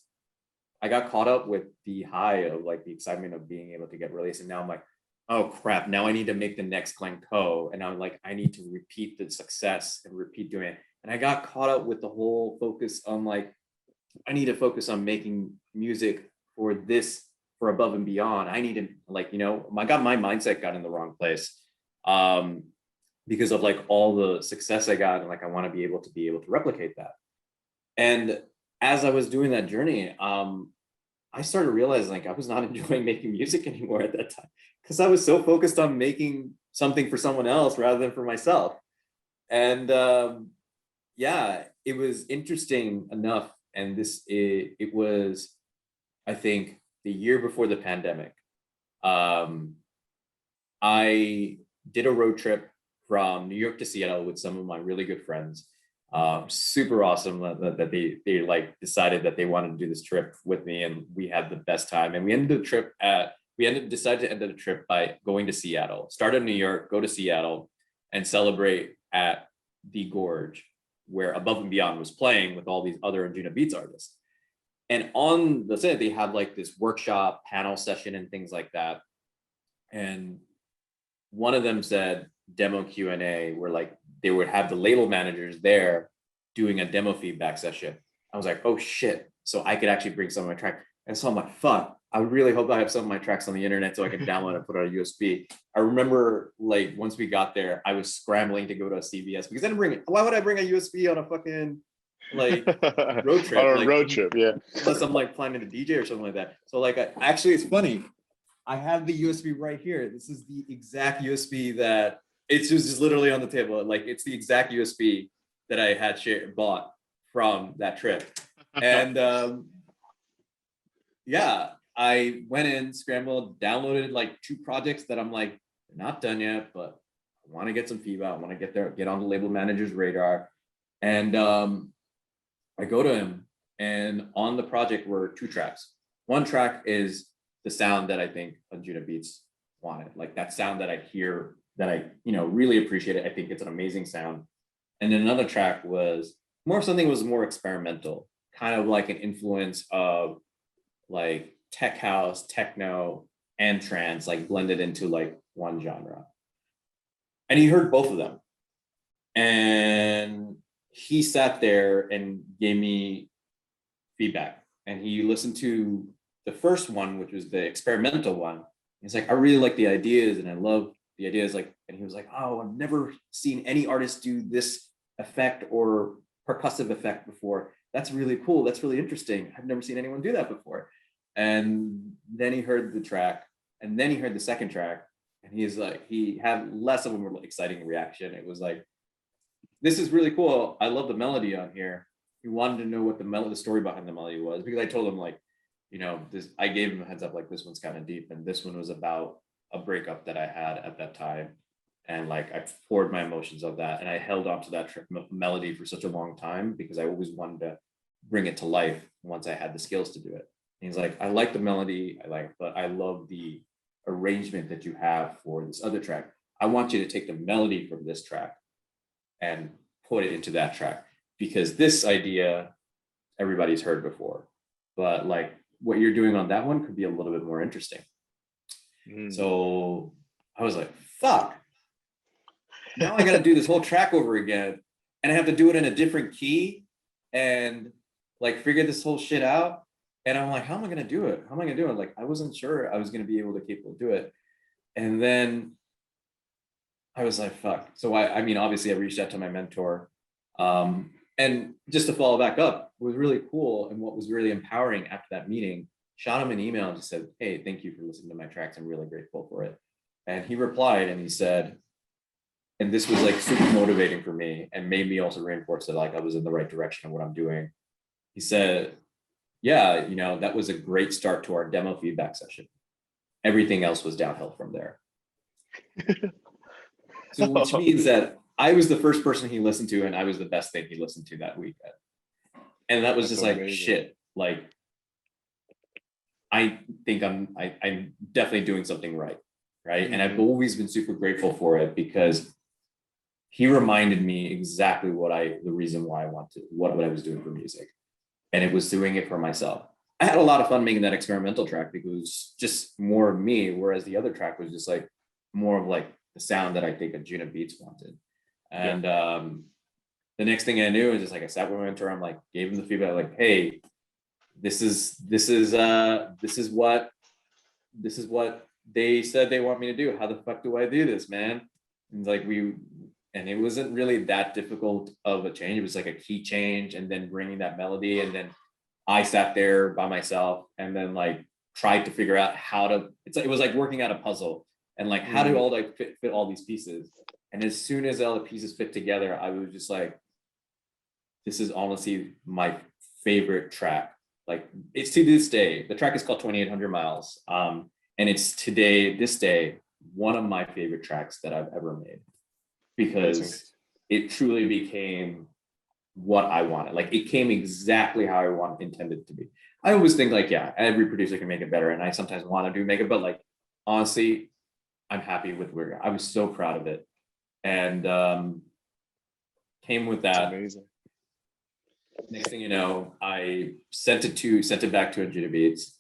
S3: I got caught up with the high of like the excitement of being able to get released. And now I'm like, oh crap, now I need to make the next Glencoe. And I'm like, I need to repeat the success and repeat doing it. And I got caught up with the whole focus on like, I need to focus on making music for above and beyond. I need to like, my mindset got in the wrong place. Because of like all the success I got, and like I want to be able to replicate that. And as I was doing that journey, I started realizing like I was not enjoying making music anymore at that time, because I was so focused on making something for someone else rather than for myself. And yeah, it was interesting enough. And it was, I think, the year before the pandemic. I did a road trip from New York to Seattle with some of my really good friends. Super awesome that they like decided that they wanted to do this trip with me, and we had the best time. And we decided to end the trip by going to Seattle. Start in New York, go to Seattle, and celebrate at the Gorge, where Above and Beyond was playing with all these other Anjuna Beats artists. And on the set, they had like this workshop panel session and things like that. And one of them said demo Q&A, where like they would have the label managers there doing a demo feedback session. I was like, oh shit. So I could actually bring some of my track. And so I'm like, fuck, I really hope I have some of my tracks on the internet so I can download and put it on a USB. I remember like once we got there, I was scrambling to go to a CVS because I didn't why would I bring a USB on a fucking like road trip?
S2: On a
S3: like,
S2: road trip, yeah.
S3: Unless I'm like planning to DJ or something like that. So like, actually it's funny. I have the USB right here. This is the exact USB that it's just literally on the table. Like it's the exact USB that I had bought from that trip. And yeah, I went in, scrambled, downloaded like 2 projects that I'm like, they're not done yet, but I want to get some feedback. I want to get on the label manager's radar. And I go to him, and on the project were 2 tracks. One track is the sound that I think Anjuna Beats wanted, like that sound that I hear, that I really appreciate it. I think it's an amazing sound. And then another track was more experimental, kind of like an influence of like tech house, techno, and trance, like blended into like one genre. And he heard both of them. And he sat there and gave me feedback. And he listened to the first one, which was the experimental one. He's like, I really like the ideas and I love the ideas. Like, and he was like, oh, I've never seen any artist do this effect or percussive effect before. That's really cool. That's really interesting. I've never seen anyone do that before. And then he heard the track, and then he heard the second track, and he's like, he had less of a more exciting reaction. It was like, this is really cool. I love the melody on here. He wanted to know what the story behind the melody was, because I told him, like, you know, this, I gave him a heads up, like, this one's kind of deep, and this one was about a breakup that I had at that time. And like, I poured my emotions of that, and I held on to that melody for such a long time because I always wanted to bring it to life once I had the skills to do it. And he's like, I like the melody, but I love the arrangement that you have for this other track. I want you to take the melody from this track and put it into that track, because this idea everybody's heard before, but like what you're doing on that one could be a little bit more interesting. So I was like, fuck, now I got to do this whole track over again, and I have to do it in a different key and like figure this whole shit out. And I'm like, how am I going to do it? How am I going to do it? Like, I wasn't sure I was going to be capable to do it. And then I was like, fuck. So I mean, obviously I reached out to my mentor. And just to follow back up, what was really cool and what was really empowering after that meeting, shot him an email and just said, hey, thank you for listening to my tracks. I'm really grateful for it. And he replied and he said, and this was like super motivating for me and made me also reinforce that like I was in the right direction of what I'm doing. He said, yeah, you know, that was a great start to our demo feedback session. Everything else was downhill from there. So which means that I was the first person he listened to, and I was the best thing he listened to that weekend. And that was just like, amazing. Shit, like, I think I'm definitely doing something right. Mm-hmm. And I've always been super grateful for it, because he reminded me exactly the reason why I wanted what I was doing for music. And it was doing it for myself. I had a lot of fun making that experimental track because it was just more of me, whereas the other track was just like more of like the sound that I think a Juno Beats wanted. And the next thing I knew is just like I sat with my mentor, I'm like, gave him the feedback, like, hey, this is what they said they want me to do. How the fuck do I do this, man? And like and it wasn't really that difficult of a change. It was like a key change and then bringing that melody. And then I sat there by myself and then like tried to figure out how to, it was like working out a puzzle and like, how do all like fit all these pieces? And as soon as all the pieces fit together, I was just like, this is honestly my favorite track. Like, it's to this day, the track is called 2,800 Miles. And it's this day, one of my favorite tracks that I've ever made, because it truly became what I wanted. Like, it came exactly how I intended it to be. I always think like, yeah, every producer can make it better. And I sometimes want to make it, but like, honestly, I'm happy with where I was so proud of it. And came with that.
S2: That's amazing.
S3: Next thing you know, I sent it back to Juno Beats.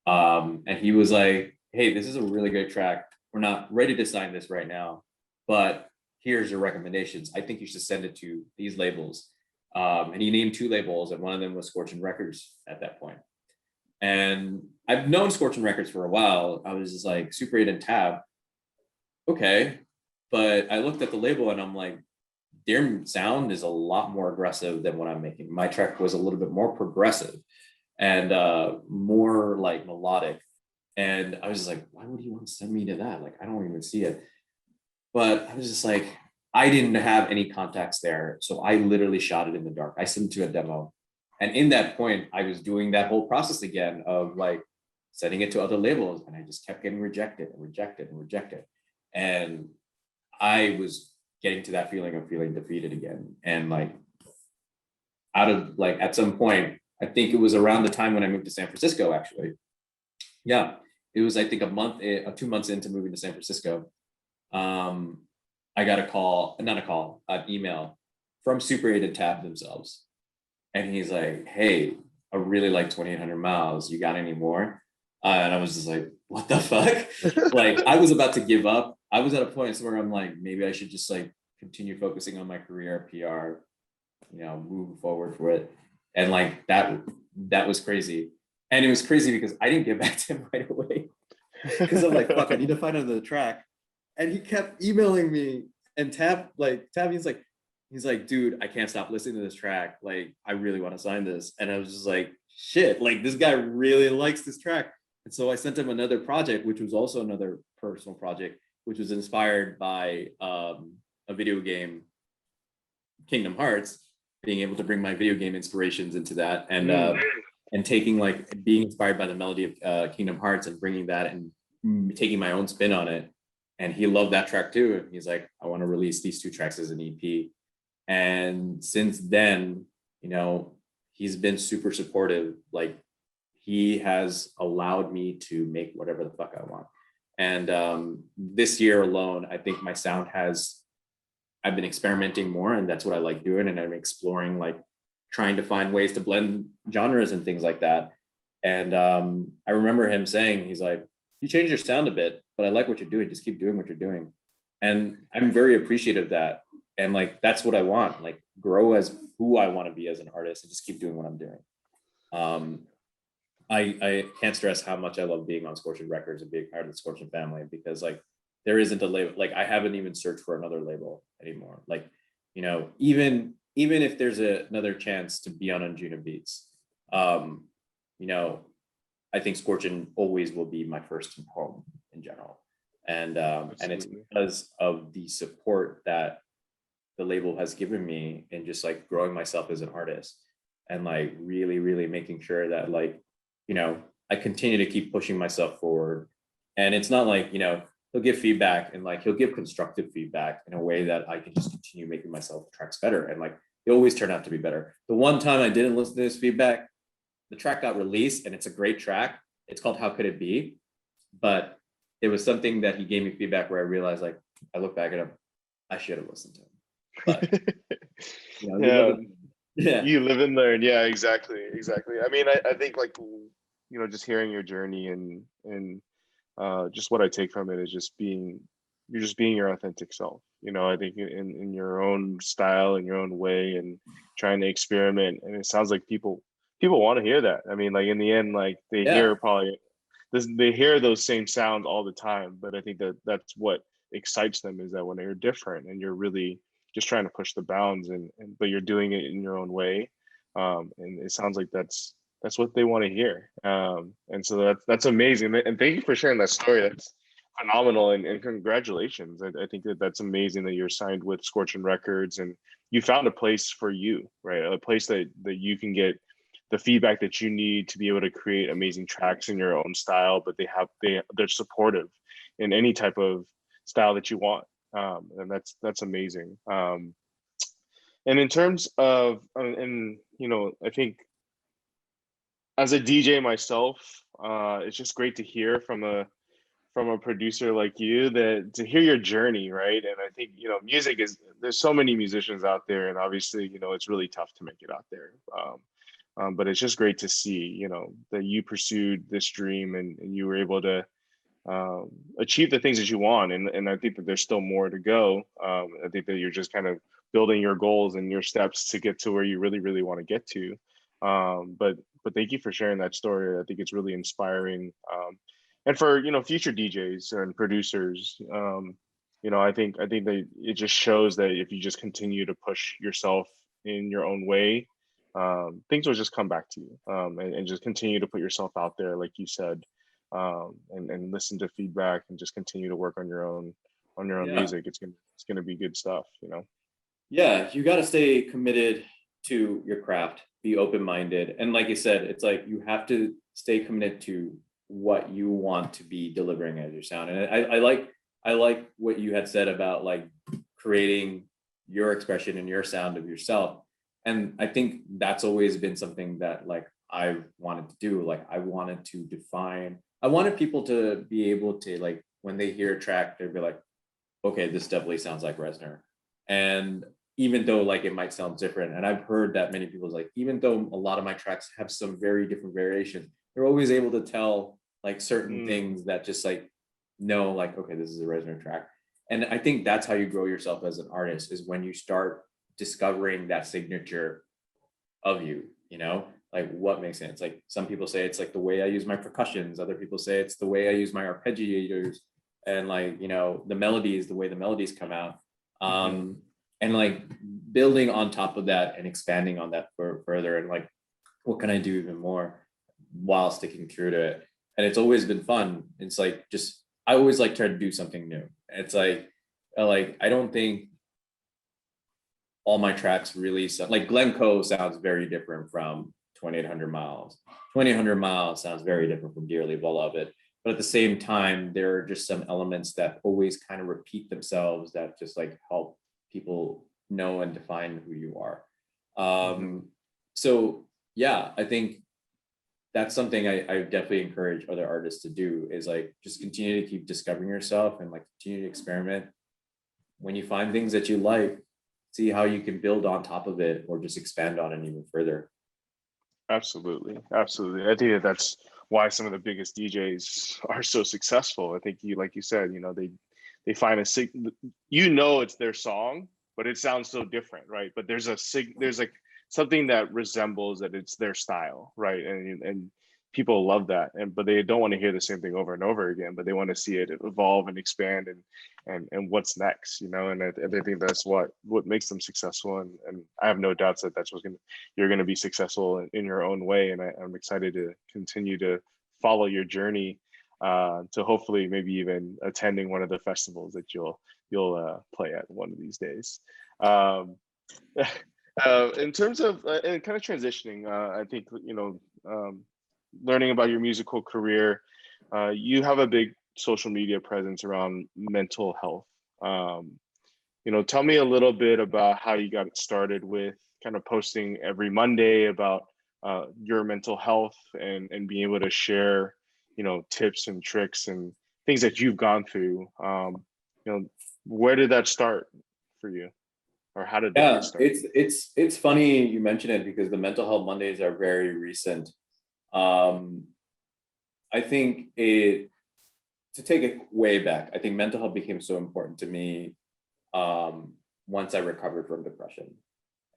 S3: And he was like, hey, this is a really good track. We're not ready to sign this right now, but here's your recommendations. I think you should send it to these labels. And he named 2 labels, and one of them was Scorchin Records at that point. And I've known Scorchin Records for a while. I was just like, Super8 and Tab. Okay. But I looked at the label and I'm like, their sound is a lot more aggressive than what I'm making. My track was a little bit more progressive and more like melodic. And I was just like, why would you want to send me to that? Like, I don't even see it. But I was just like, I didn't have any contacts there. So I literally shot it in the dark. I sent it to a demo. And in that point, I was doing that whole process again of like sending it to other labels. And I just kept getting rejected and rejected and rejected. And I was getting to that feeling of feeling defeated again. And like, out of like, at some point, I think it was around the time when I moved to San Francisco, actually. Yeah, it was, I think 2 months into moving to San Francisco. I got an email from Super8 and Tab themselves. And he's like, hey, I really like 2,800 Miles. You got any more? And I was just like, what the fuck? Like, I was about to give up. I was at a point where I'm like, maybe I should just like continue focusing on my career, PR, move forward for it. And like, that was crazy. And it was crazy because I didn't get back to him right away. Because I'm like, fuck, I need to find another track. And he kept emailing me, and Tab, he's like, he's like, dude, I can't stop listening to this track. Like, I really want to sign this. And I was just like, shit, like this guy really likes this track. And so I sent him another project, which was also another personal project, which was inspired by a video game, Kingdom Hearts, being able to bring my video game inspirations into that, and taking like being inspired by the melody of Kingdom Hearts and bringing that and taking my own spin on it. And he loved that track too. And he's like, I want to release these 2 tracks as an EP. And since then, you know, he's been super supportive. Like, he has allowed me to make whatever the fuck I want. And this year alone, I think my sound I've been experimenting more, and that's what I like doing. And I'm exploring, like trying to find ways to blend genres and things like that. And I remember him saying, he's like, you changed your sound a bit, but I like what you're doing. Just keep doing what you're doing. And I'm very appreciative of that. And like, that's what I want, like grow as who I want to be as an artist and just keep doing what I'm doing. I can't stress how much I love being on Scorchin Records and being part of the Scorchin family, because like there isn't a label, like I haven't even searched for another label anymore. Like, you know, even if there's another chance to be on Anjuna Beats, you know, I think Scorchin always will be my first home in general. And it's because of the support that the label has given me and just like growing myself as an artist and like really, really making sure that like, you know, I continue to keep pushing myself forward. And it's not like, you know, he'll give feedback and like, he'll give constructive feedback in a way that I can just continue making myself tracks better. And like, they always turn out to be better. The one time I didn't listen to his feedback, the track got released and it's a great track. It's called How Could It Be? But it was something that he gave me feedback where I realized, like, I look back at him, I should have listened to him. But, you know,
S2: you live and learn. Yeah, exactly. I mean, I think like, you know, just hearing your journey and just what I take from it is you're just being your authentic self. You know, I think in your own style, in your own way, and trying to experiment. And it sounds like people want to hear that. I mean, like in the end, like they hear those same sounds all the time. But I think that's what excites them, is that when you're different and you're really just trying to push the bounds but you're doing it in your own way. And it sounds like that's what they want to hear. And so that's amazing. And thank you for sharing that story. That's phenomenal. And congratulations. I think that's amazing that you're signed with Scorchin Records and you found a place for you, right? A place that you can get the feedback that you need to be able to create amazing tracks in your own style, but they're supportive in any type of style that you want. And that's amazing. And in terms of, and you know, I think as a DJ myself, it's just great to hear from a producer like you, that to hear your journey, right? And I think, you know, there's so many musicians out there, and obviously, you know, it's really tough to make it out there. But it's just great to see, you know, that you pursued this dream and you were able to achieve the things that you want. And I think that there's still more to go. I think that you're just kind of building your goals and your steps to get to where you really, really want to get to. But thank you for sharing that story. I think it's really inspiring. And for, you know, future DJs and producers, you know, I think that it just shows that if you just continue to push yourself in your own way, things will just come back to you. And just continue to put yourself out there, like you said, and listen to feedback and just continue to work on your own music. It's gonna be good stuff, you know.
S3: Yeah, you got to stay committed to your craft, be open-minded, and like you said, it's like you have to stay committed to what you want to be delivering as your sound. And I like what you had said about like creating your expression and your sound of yourself. And I think that's always been something that like I wanted to do. Like I wanted people to be able to, like, when they hear a track, they'd be like, okay, this definitely sounds like Reznor. And even though like it might sound different, and I've heard that many people like, even though a lot of my tracks have some very different variations, they're always able to tell like certain things that just like know, like, okay, this is a Reznor track. And I think that's how you grow yourself as an artist, is when you start discovering that signature of you, you know, like what makes sense. Like some people say it's like the way I use my percussions, other people say it's the way I use my arpeggiators, and like, you know, the way the melodies come out. and like building on top of that and expanding on that further, and like, what can I do even more while sticking true to it? And it's always been fun. It's like, just, I always like try to do something new. It's like I don't think all my tracks really sound like Glencoe sounds very different from 2800 miles. 2800 miles sounds very different from Dearly Beloved. But at the same time, there are just some elements that always kind of repeat themselves that just like help people know and define who you are. So yeah, I think that's something I definitely encourage other artists to do, is like just continue to keep discovering yourself and like continue to experiment. When you find things that you like, see how you can build on top of it or just expand on it even further.
S2: Absolutely, absolutely. I think that's why some of the biggest DJs are so successful. I think you, like you said, they find it's their song, but it sounds so different, right? But there's like something that resembles that it's their style, right? And people love that, but they don't want to hear the same thing over and over again, but they want to see it evolve and expand and what's next, and I think that's what makes them successful, and I have no doubts that that's you're going to be successful in your own way, and I'm excited to continue to follow your journey, to hopefully maybe even attending one of the festivals that you'll play at one of these days. In terms of and kind of transitioning, I think learning about your musical career, you have a big social media presence around mental health. Tell me a little bit about how you got started with kind of posting every Monday about your mental health, and being able to share, tips and tricks and things that you've gone through. Where did that start for you, or how did that get started?
S3: It's funny you mention it, because the mental health Mondays are very recent. I think to take it way back, I think mental health became so important to me once I recovered from depression,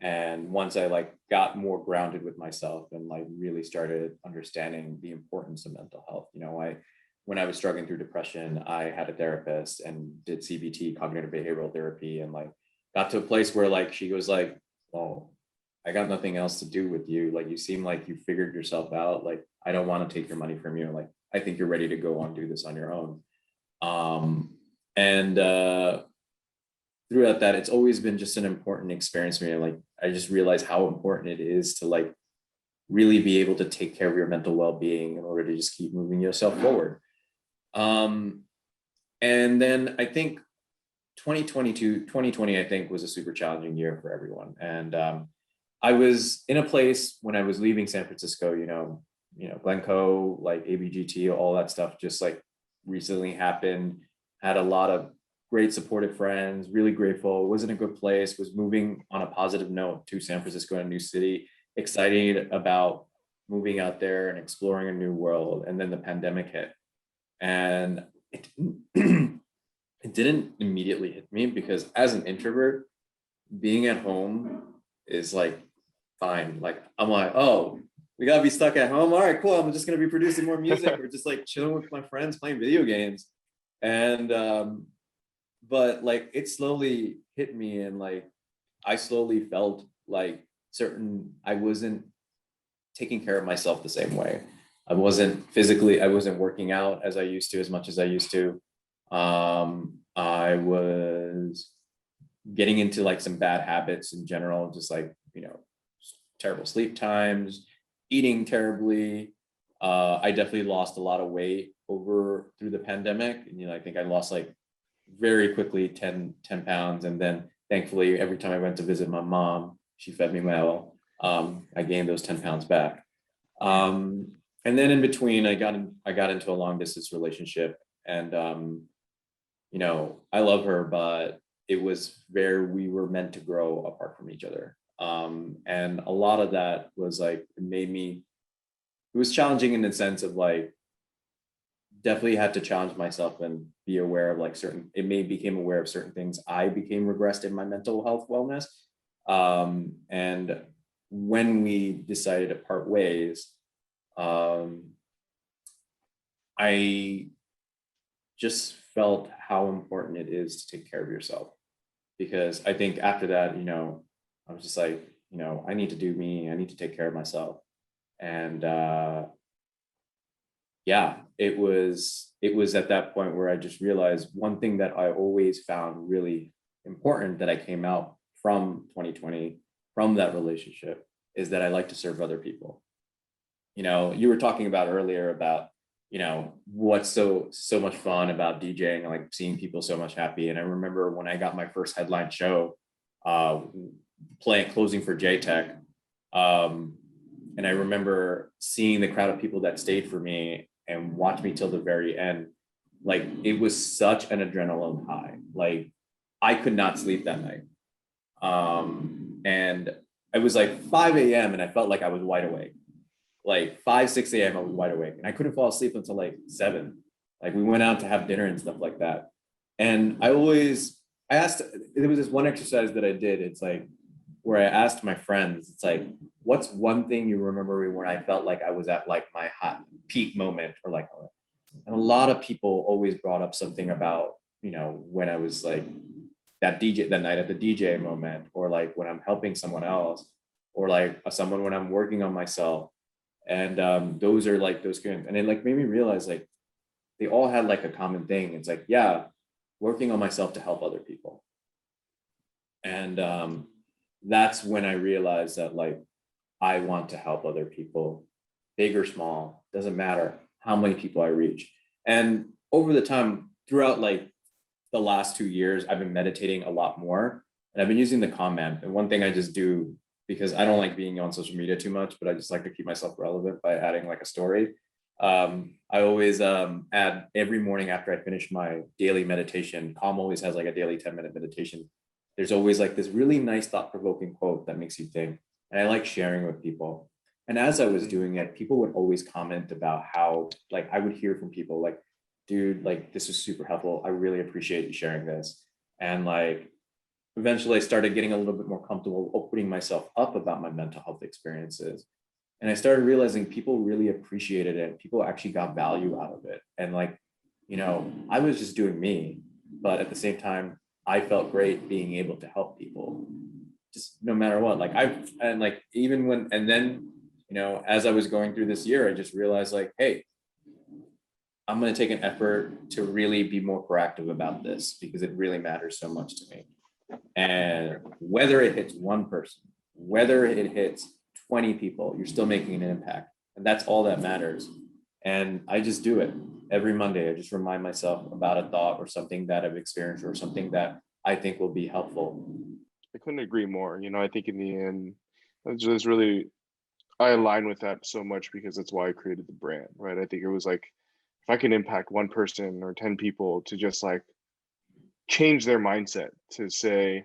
S3: and once I like got more grounded with myself and like really started understanding the importance of mental health. When I was struggling through depression, I had a therapist and did CBT, cognitive behavioral therapy, and like got to a place where like she was like, "Oh, I got nothing else to do with you. Like, you seem like you figured yourself out. Like, I don't want to take your money from you. Like, I think you're ready to go on, do this on your own." And throughout that, it's always been just an important experience for me. Like, I just realized how important it is to like really be able to take care of your mental well-being in order to just keep moving yourself forward. And then I think 2020, I think, was a super challenging year for everyone. And I was in a place when I was leaving San Francisco, Glencoe, like ABGT, all that stuff just like recently happened. Had a lot of great supportive friends, really grateful, was in a good place, was moving on a positive note to San Francisco, a new city, excited about moving out there and exploring a new world. And then the pandemic hit. And it didn't immediately hit me, because as an introvert, being at home is like fine. Like, I'm like, oh, we gotta be stuck at home. All right, cool. I'm just gonna be producing more music or just like chilling with my friends, playing video games. And but like it slowly hit me, and like I slowly felt like I wasn't taking care of myself the same way. I wasn't working out as I used to, as much as I used to. I was getting into like some bad habits in general, just like, terrible sleep times, eating terribly. I definitely lost a lot of weight through the pandemic. And, I think I lost like very quickly 10 pounds. And then thankfully, every time I went to visit my mom, she fed me well. I gained those 10 pounds back. And then in between, I got into a long distance relationship, and I love her, but it was we were meant to grow apart from each other. And a lot of that was like, it was challenging in the sense of like, definitely had to challenge myself and be aware of like became aware of certain things. I became regressed in my mental health wellness. And when we decided to part ways, I just felt how important it is to take care of yourself. because I think after that, I was just like, I need to do me. I need to take care of myself. And yeah, it was at that point where I just realized one thing that I always found really important that I came out from 2020, from that relationship, is that I like to serve other people. You were talking about earlier about, what's so much fun about DJing, like seeing people so much happy. And I remember when I got my first headline show, closing for JTech. And I remember seeing the crowd of people that stayed for me and watched me till the very end. Like, it was such an adrenaline high. Like, I could not sleep that night. And it was like 5 a.m. and I felt like I was wide awake. Like 5, 6 a.m. I was wide awake and I couldn't fall asleep until like 7. Like, we went out to have dinner and stuff like that. And I asked, there was this one exercise that I did. It's like, where I asked my friends, it's like, what's one thing you remember when I felt like I was at like my hot peak moment, or like, and a lot of people always brought up something about, when I was like that night at the DJ moment, or like when I'm helping someone else, or like someone when I'm working on myself. And those are like those kind, and it like made me realize like they all had like a common thing. It's like, yeah, working on myself to help other people. And that's when I realized that like I want to help other people, big or small, doesn't matter how many people I reach. And over the time, throughout like the last 2 years, I've been meditating a lot more, and I've been using the comment. And one thing I just do, because I don't like being on social media too much, but I just like to keep myself relevant by adding like a story. I always add every morning after I finish my daily meditation. Calm always has like a daily 10-minute meditation. There's always like this really nice thought-provoking quote that makes you think. And I like sharing with people. And as I was doing it, people would always comment about how, like, I would hear from people like, dude, like, this is super helpful. I really appreciate you sharing this. And like, eventually I started getting a little bit more comfortable opening myself up about my mental health experiences. And I started realizing people really appreciated it. People actually got value out of it. And like, I was just doing me, but at the same time, I felt great being able to help people, just no matter what. Like even when, and then, as I was going through this year, I just realized like, hey, I'm going to take an effort to really be more proactive about this, because it really matters so much to me. And whether it hits one person, whether it hits 20 people, you're still making an impact. And that's all that matters. And I just do it every Monday. I just remind myself about a thought or something that I've experienced or something that I think will be helpful.
S2: I couldn't agree more. I think in the end, it's just really, I align with that so much, because that's why I created the brand, right? I think it was like, if I can impact one person or 10 people to just like change their mindset to say,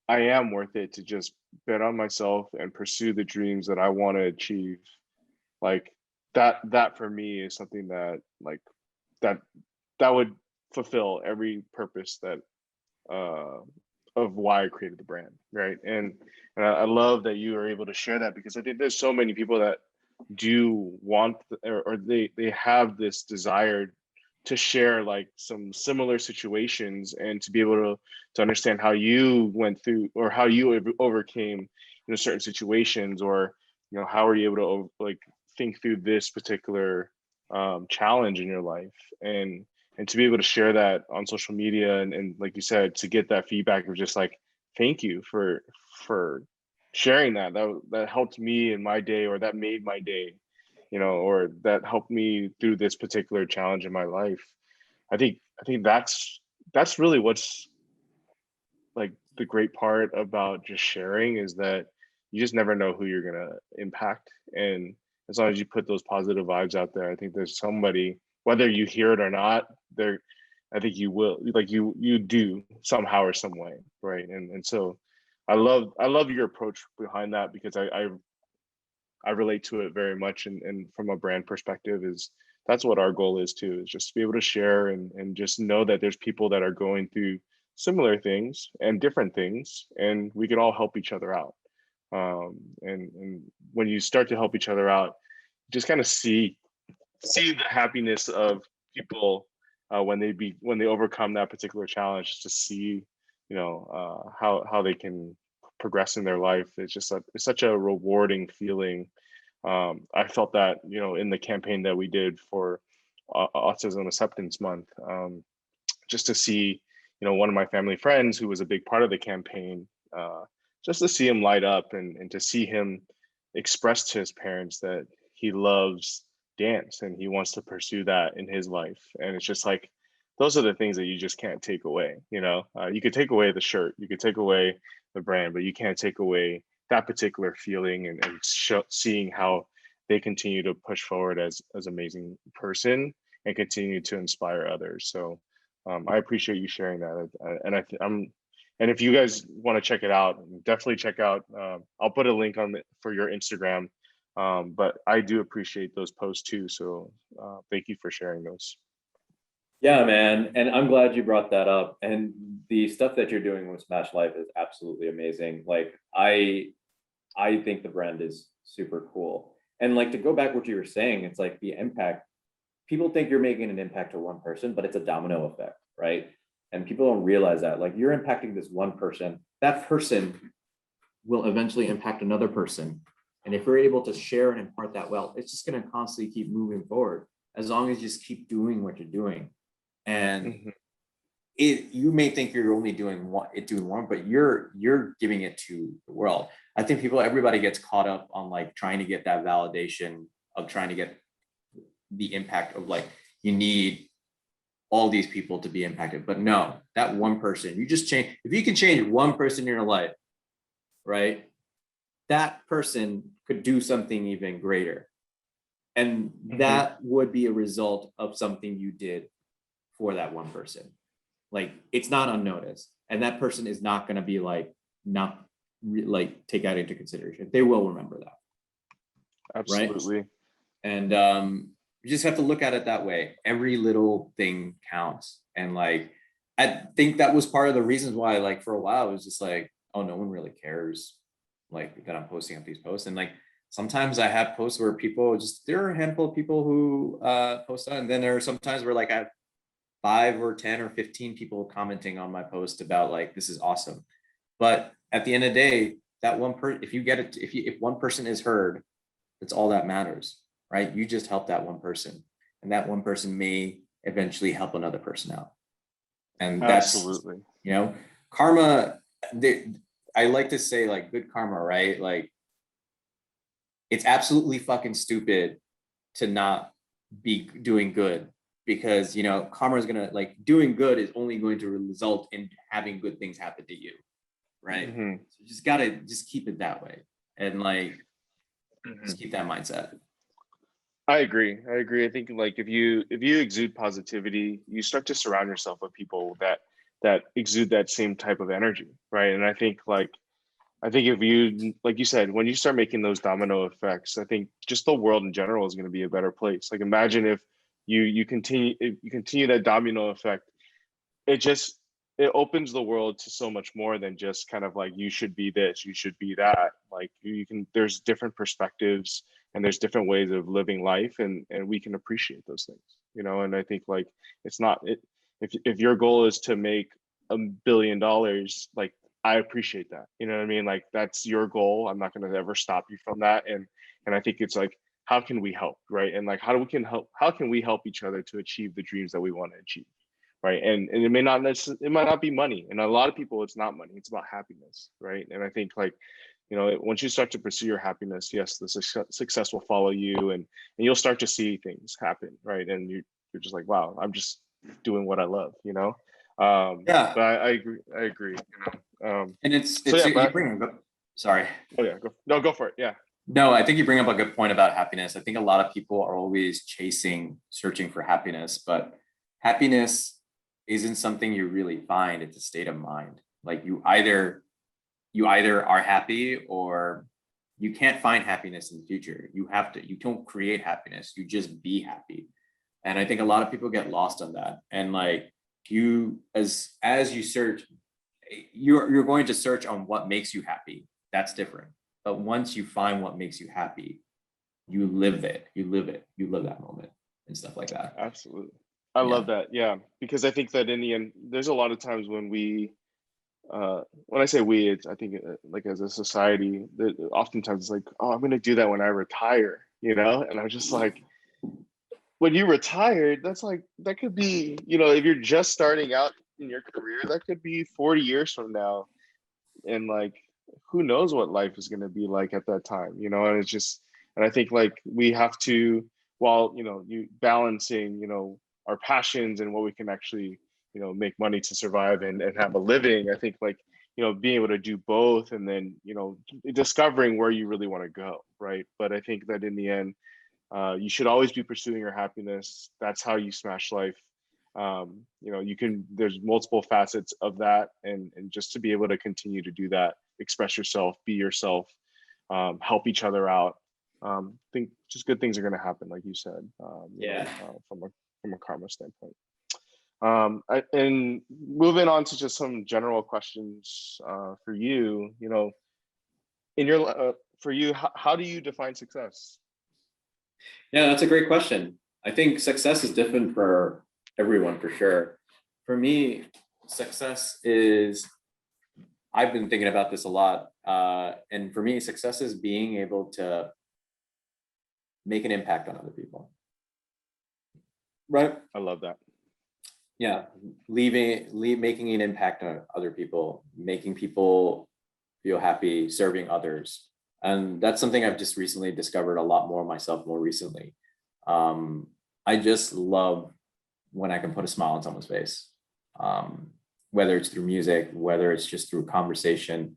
S2: I am worth it, to just bet on myself and pursue the dreams that I want to achieve. Like that for me is something that like that would fulfill every purpose that of why I created the brand, right? And I love that you are able to share that, because I think there's so many people that do want, or they have this desire to share like some similar situations, and to be able to understand how you went through, or how you overcame certain situations, or how are you able to like think through this particular challenge in your life, and to be able to share that on social media, and like you said, to get that feedback of just like, thank you for sharing that helped me in my day, or that made my day, or that helped me through this particular challenge in my life. I think that's really what's like the great part about just sharing, is that you just never know who you're gonna impact. And as long as you put those positive vibes out there, I think there's somebody, whether you hear it or not, there, I think you will, like you do somehow or some way, right? And so I love your approach behind that, because I relate to it very much, and from a brand perspective, is that's what our goal is too, is just to be able to share, and just know that there's people that are going through similar things and different things, and we can all help each other out. And when you start to help each other out, just kind of see the happiness of people when they overcome that particular challenge, to see how they can progress in their life. It's just it's such a rewarding feeling. I felt that, in the campaign that we did for Autism Acceptance Month, just to see, one of my family friends who was a big part of the campaign, just to see him light up, and to see him express to his parents that he loves dance and he wants to pursue that in his life. And it's just like, those are the things that you just can't take away. You could take away the shirt, you could take away the brand, but you can't take away that particular feeling, and seeing how they continue to push forward as amazing person and continue to inspire others. So I appreciate you sharing that. And if you guys want to check it out, definitely check out. I'll put a link on for your Instagram. But I do appreciate those posts too. So thank you for sharing those.
S3: Yeah, man. And I'm glad you brought that up. And the stuff that you're doing with Smash Life is absolutely amazing. Like, I think the brand is super cool. And like, to go back what you were saying, it's like the impact. People think you're making an impact to one person, but it's a domino effect, right? And people don't realize that. Like, you're impacting this one person, that person will eventually impact another person. And if we're able to share and impart that well, it's just going to constantly keep moving forward, as long as you just keep doing what you're doing. And you may think you're only doing one, but you're giving it to the world. I think everybody gets caught up on like trying to get that validation of trying to get the impact of like, you need all these people to be impacted. But no, that one person, you just change. If you can change one person in your life, right? That person could do something even greater. And that would be a result of something you did for that one person. Like, it's not unnoticed. And that person is not going to be like, not take that into consideration. They will remember that.
S2: Absolutely.
S3: Right? And you just have to look at it that way. Every little thing counts. And like, I think that was part of the reasons why, like, for a while, it was just like, oh, no one really cares, like, that I'm posting up these posts. And like, sometimes I have posts where there are a handful of people who post on, and then there are sometimes where like I have 5 or 10 or 15 people commenting on my post about like, this is awesome. But at the end of the day, that one person, if one person is heard, that's all that matters, right? You just help that one person, and that one person may eventually help another person out. And that's,
S2: absolutely,
S3: karma. I like to say, like, good karma, right? Like, it's absolutely fucking stupid to not be doing good, because karma is gonna, like, doing good is only going to result in having good things happen to you, right? So you just gotta keep it that way, and like, just keep that mindset.
S2: I agree. I think like if you exude positivity, you start to surround yourself with people that exude that same type of energy, right? And I think if you, like you said, when you start making those domino effects, I think just the world in general is going to be a better place. Like, imagine if you continue that domino effect, it opens the world to so much more than just kind of like, you should be this, you should be that. Like, there's different perspectives and there's different ways of living life, and we can appreciate those things, and I think like, if your goal is to make $1 billion, like, I appreciate that. You know what I mean? Like, that's your goal. I'm not going to ever stop you from that. And I think it's like, how can we help, right? And like, how can we help each other to achieve the dreams that we want to achieve, right? And it might not be money. And a lot of people, it's not money. It's about happiness, right? And I think like, once you start to pursue your happiness, yes, the success will follow you, and you'll start to see things happen, right? And you're just like, wow, I'm just doing what I love,
S3: Yeah.
S2: But I agree.
S3: And it's
S2: so yeah,
S3: you bring up, sorry.
S2: Oh yeah, go for it. Yeah.
S3: No, I think you bring up a good point about happiness. I think a lot of people are always searching for happiness, but happiness isn't something you really find. It's a state of mind. Like, you either are happy, or you can't find happiness in the future. You don't create happiness. You just be happy. And I think a lot of people get lost on that. And like, as you search, you're going to search on what makes you happy. That's different. But once you find what makes you happy, you live it. You live that moment and stuff like that.
S2: Absolutely. I love that. Yeah. Because I think that in the end, there's a lot of times when we when I say we, it's, I think like as a society, that oftentimes it's like, oh, I'm gonna do that when I retire, you know? And I'm just like, when you retired, that's like, that could be, you know, if you're just starting out in your career, that could be 40 years from now. And like, who knows what life is gonna be like at that time, you know? And it's just, and I think like we have to, while, you know, you balancing, you know, our passions and what we can actually, you know, make money to survive and have a living. I think like, you know, being able to do both and then, you know, discovering where you really want to go, right? But I think that in the end, you should always be pursuing your happiness. That's how you smash life. You know, you can, there's multiple facets of that. And just to be able to continue to do that, express yourself, be yourself, help each other out. Think just good things are going to happen, like you said,
S3: Yeah.
S2: from a karma standpoint. And moving on to just some general questions for you, you know, in your, for you, how do you define success?
S3: Yeah, that's a great question. I think success is different for everyone for sure. For me, success is, I've been thinking about this a lot. And for me, success is being able to make an impact on other people. Right?
S2: I love that.
S3: Yeah, making an impact on other people, making people feel happy, serving others. And that's something I've just recently discovered a lot more myself more recently. I just love when I can put a smile on someone's face, whether it's through music, whether it's just through conversation,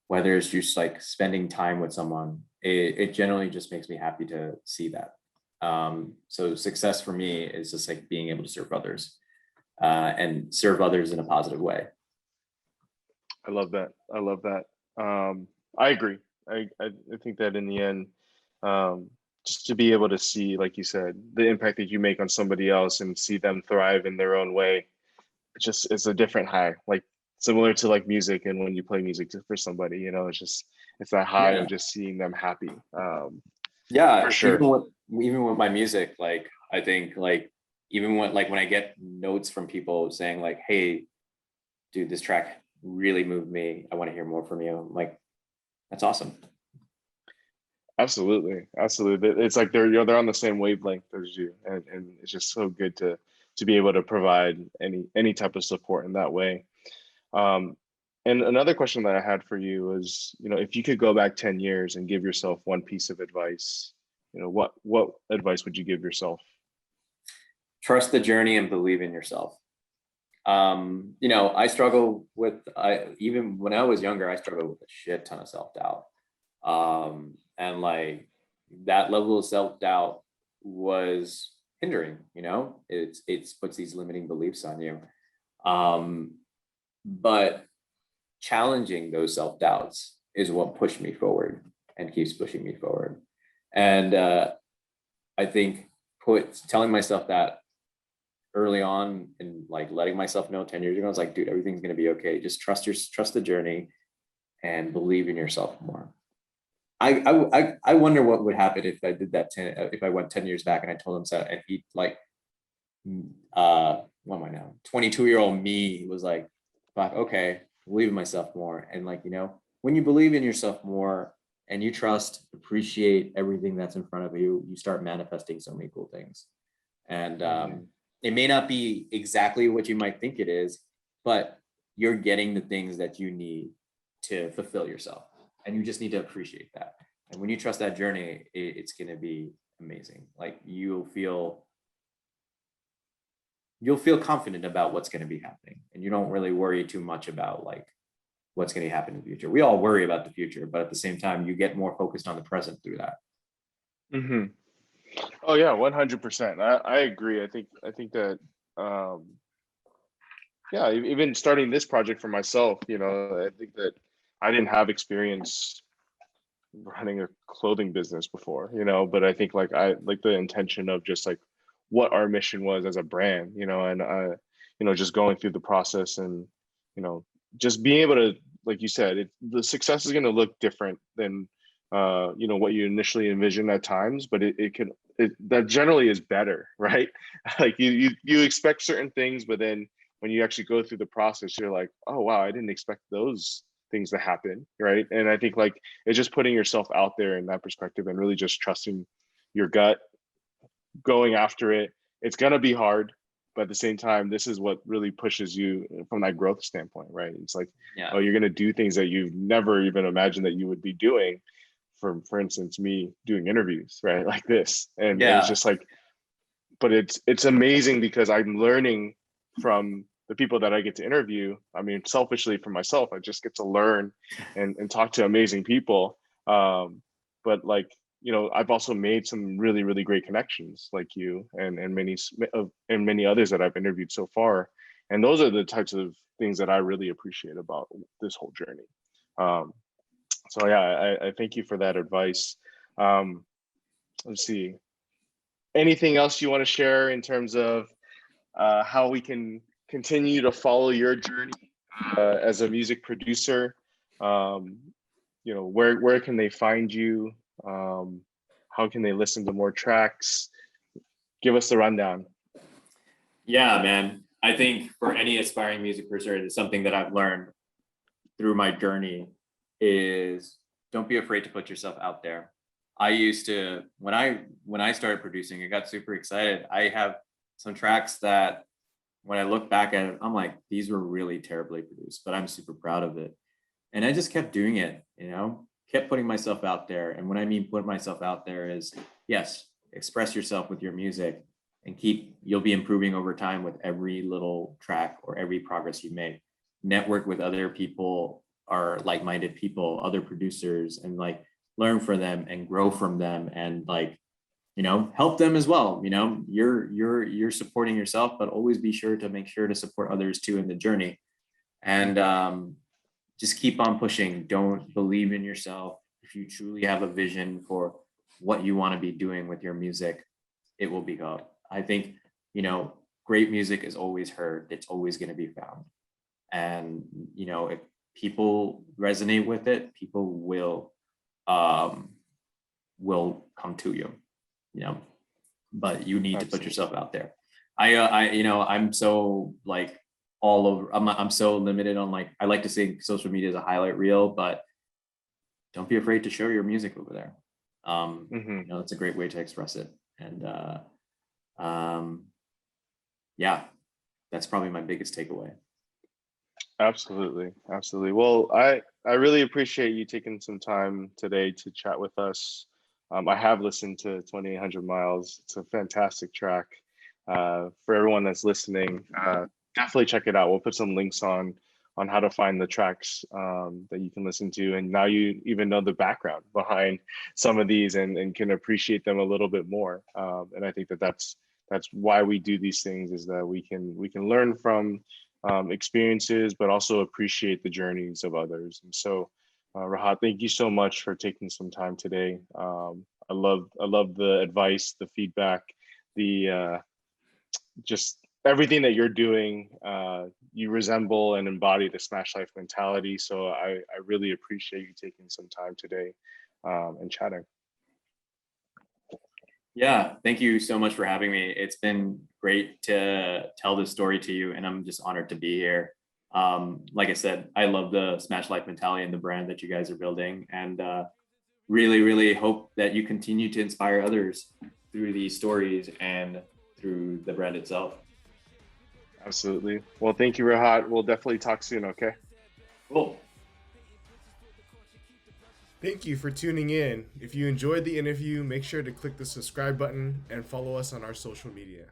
S3: whether it's just like spending time with someone. It generally just makes me happy to see that. So success for me is just like being able to serve others and serve others in a positive way.
S2: I love that. I love that. I agree. I think that in the end, just to be able to see, like you said, the impact that you make on somebody else and see them thrive in their own way, it's a different high, like similar to like music. And when you play music for somebody, you know, it's that high
S3: Yeah.
S2: of just seeing them happy.
S3: Yeah,
S2: For sure.
S3: even with my music, like I think like even when I get notes from people saying like, hey, dude, this track really moved me, I want to hear more from you. I'm like, that's awesome.
S2: Absolutely. Absolutely. It's like they're on the same wavelength as you. And it's just so good to be able to provide any type of support in that way. Um, and another question that I had for you is, you know, if you could go back 10 years and give yourself one piece of advice, you know, what advice would you give yourself?
S3: Trust the journey and believe in yourself. You know, I struggle with, even when I was younger, I struggled with a shit ton of self-doubt. And like that level of self-doubt was hindering, you know, it's puts these limiting beliefs on you. But challenging those self-doubts is what pushed me forward and keeps pushing me forward. And I think telling myself that early on and like letting myself know 10 years ago, I was like, dude, everything's gonna be okay. Just trust the journey and believe in yourself more. I wonder what would happen if I did that if I went 10 years back and I told him so, and he like what am I now? 22-year-old me was like, fuck, okay, believe in myself more. And like, you know, when you believe in yourself more and you trust, appreciate everything that's in front of you, you start manifesting so many cool things. And it may not be exactly what you might think it is, but you're getting the things that you need to fulfill yourself. And you just need to appreciate that. And when you trust that journey, it's going to be amazing. Like you'll feel confident about what's going to be happening. And you don't really worry too much about like what's going to happen in the future. We all worry about the future, but at the same time, you get more focused on the present through that.
S2: Mm-hmm. Oh yeah, 100%. I agree. I think that yeah, even starting this project for myself, you know, I think that I didn't have experience running a clothing business before, you know, but I think like I like the intention of just like what our mission was as a brand, you know, and you know, just going through the process and, you know, just being able to, like you said, the success is going to look different than you know, what you initially envision at times, but that generally is better, right? Like you expect certain things, but then when you actually go through the process, you're like, oh wow, I didn't expect those things to happen, right? And I think like it's just putting yourself out there in that perspective and really just trusting your gut, going after it. It's gonna be hard, but at the same time, this is what really pushes you from that growth standpoint, right? It's like,
S3: Yeah.
S2: oh, you're gonna do things that you've never even imagined that you would be doing. For instance, me doing interviews, right? Like this. And it's
S3: Yeah.
S2: just like, but it's amazing because I'm learning from the people that I get to interview. I mean, selfishly for myself, I just get to learn and talk to amazing people. But like, you know, I've also made some really, really great connections like you and many others that I've interviewed so far. And those are the types of things that I really appreciate about this whole journey. So yeah, I thank you for that advice. Let's see. Anything else you want to share in terms of how we can continue to follow your journey as a music producer? You know, where can they find you? How can they listen to more tracks? Give us the rundown.
S3: Yeah, man. I think for any aspiring music producer, it's something that I've learned through my journey is don't be afraid to put yourself out there. I used to, when I started producing, I got super excited. I have some tracks that when I look back at it, I'm like, these were really terribly produced, but I'm super proud of it. And I just kept doing it, you know, kept putting myself out there. And what I mean put myself out there is, yes, express yourself with your music and you'll be improving over time with every little track or every progress you make. Network with other people are like-minded people, other producers, and like learn from them and grow from them and like, you know, help them as well. You know, you're supporting yourself, but always be sure to make sure to support others too in the journey. And just keep on pushing. Don't believe in yourself. If you truly have a vision for what you want to be doing with your music, it will be God. I think, you know, great music is always heard. It's always going to be found. And, you know, if people resonate with it, people will come to you, you know, but you need to put yourself out there. You know, I'm so like all over, I'm so limited on like, I like to say social media is a highlight reel, but don't be afraid to show your music over there. You know, it's a great way to express it. And yeah, that's probably my biggest takeaway.
S2: Absolutely. Well, I really appreciate you taking some time today to chat with us. I have listened to 2800 Miles. It's a fantastic track. For everyone that's listening, definitely check it out. We'll put some links on how to find the tracks that you can listen to. And now you even know the background behind some of these and can appreciate them a little bit more. And I think that's why we do these things, is that we can learn from experiences, but also appreciate the journeys of others. And so, Rahat, thank you so much for taking some time today. I love the advice, the feedback, the just everything that you're doing. You resemble and embody the Smash Life mentality. So I really appreciate you taking some time today and chatting.
S3: Yeah, thank you so much for having me. It's been great to tell this story to you, and I'm just honored to be here. Like I said, I love the Smash Life mentality and the brand that you guys are building, and really, really hope that you continue to inspire others through these stories and through the brand itself.
S2: Absolutely. Well, thank you, Rahat. We'll definitely talk soon, okay?
S3: Cool.
S4: Thank you for tuning in. If you enjoyed the interview, make sure to click the subscribe button and follow us on our social media.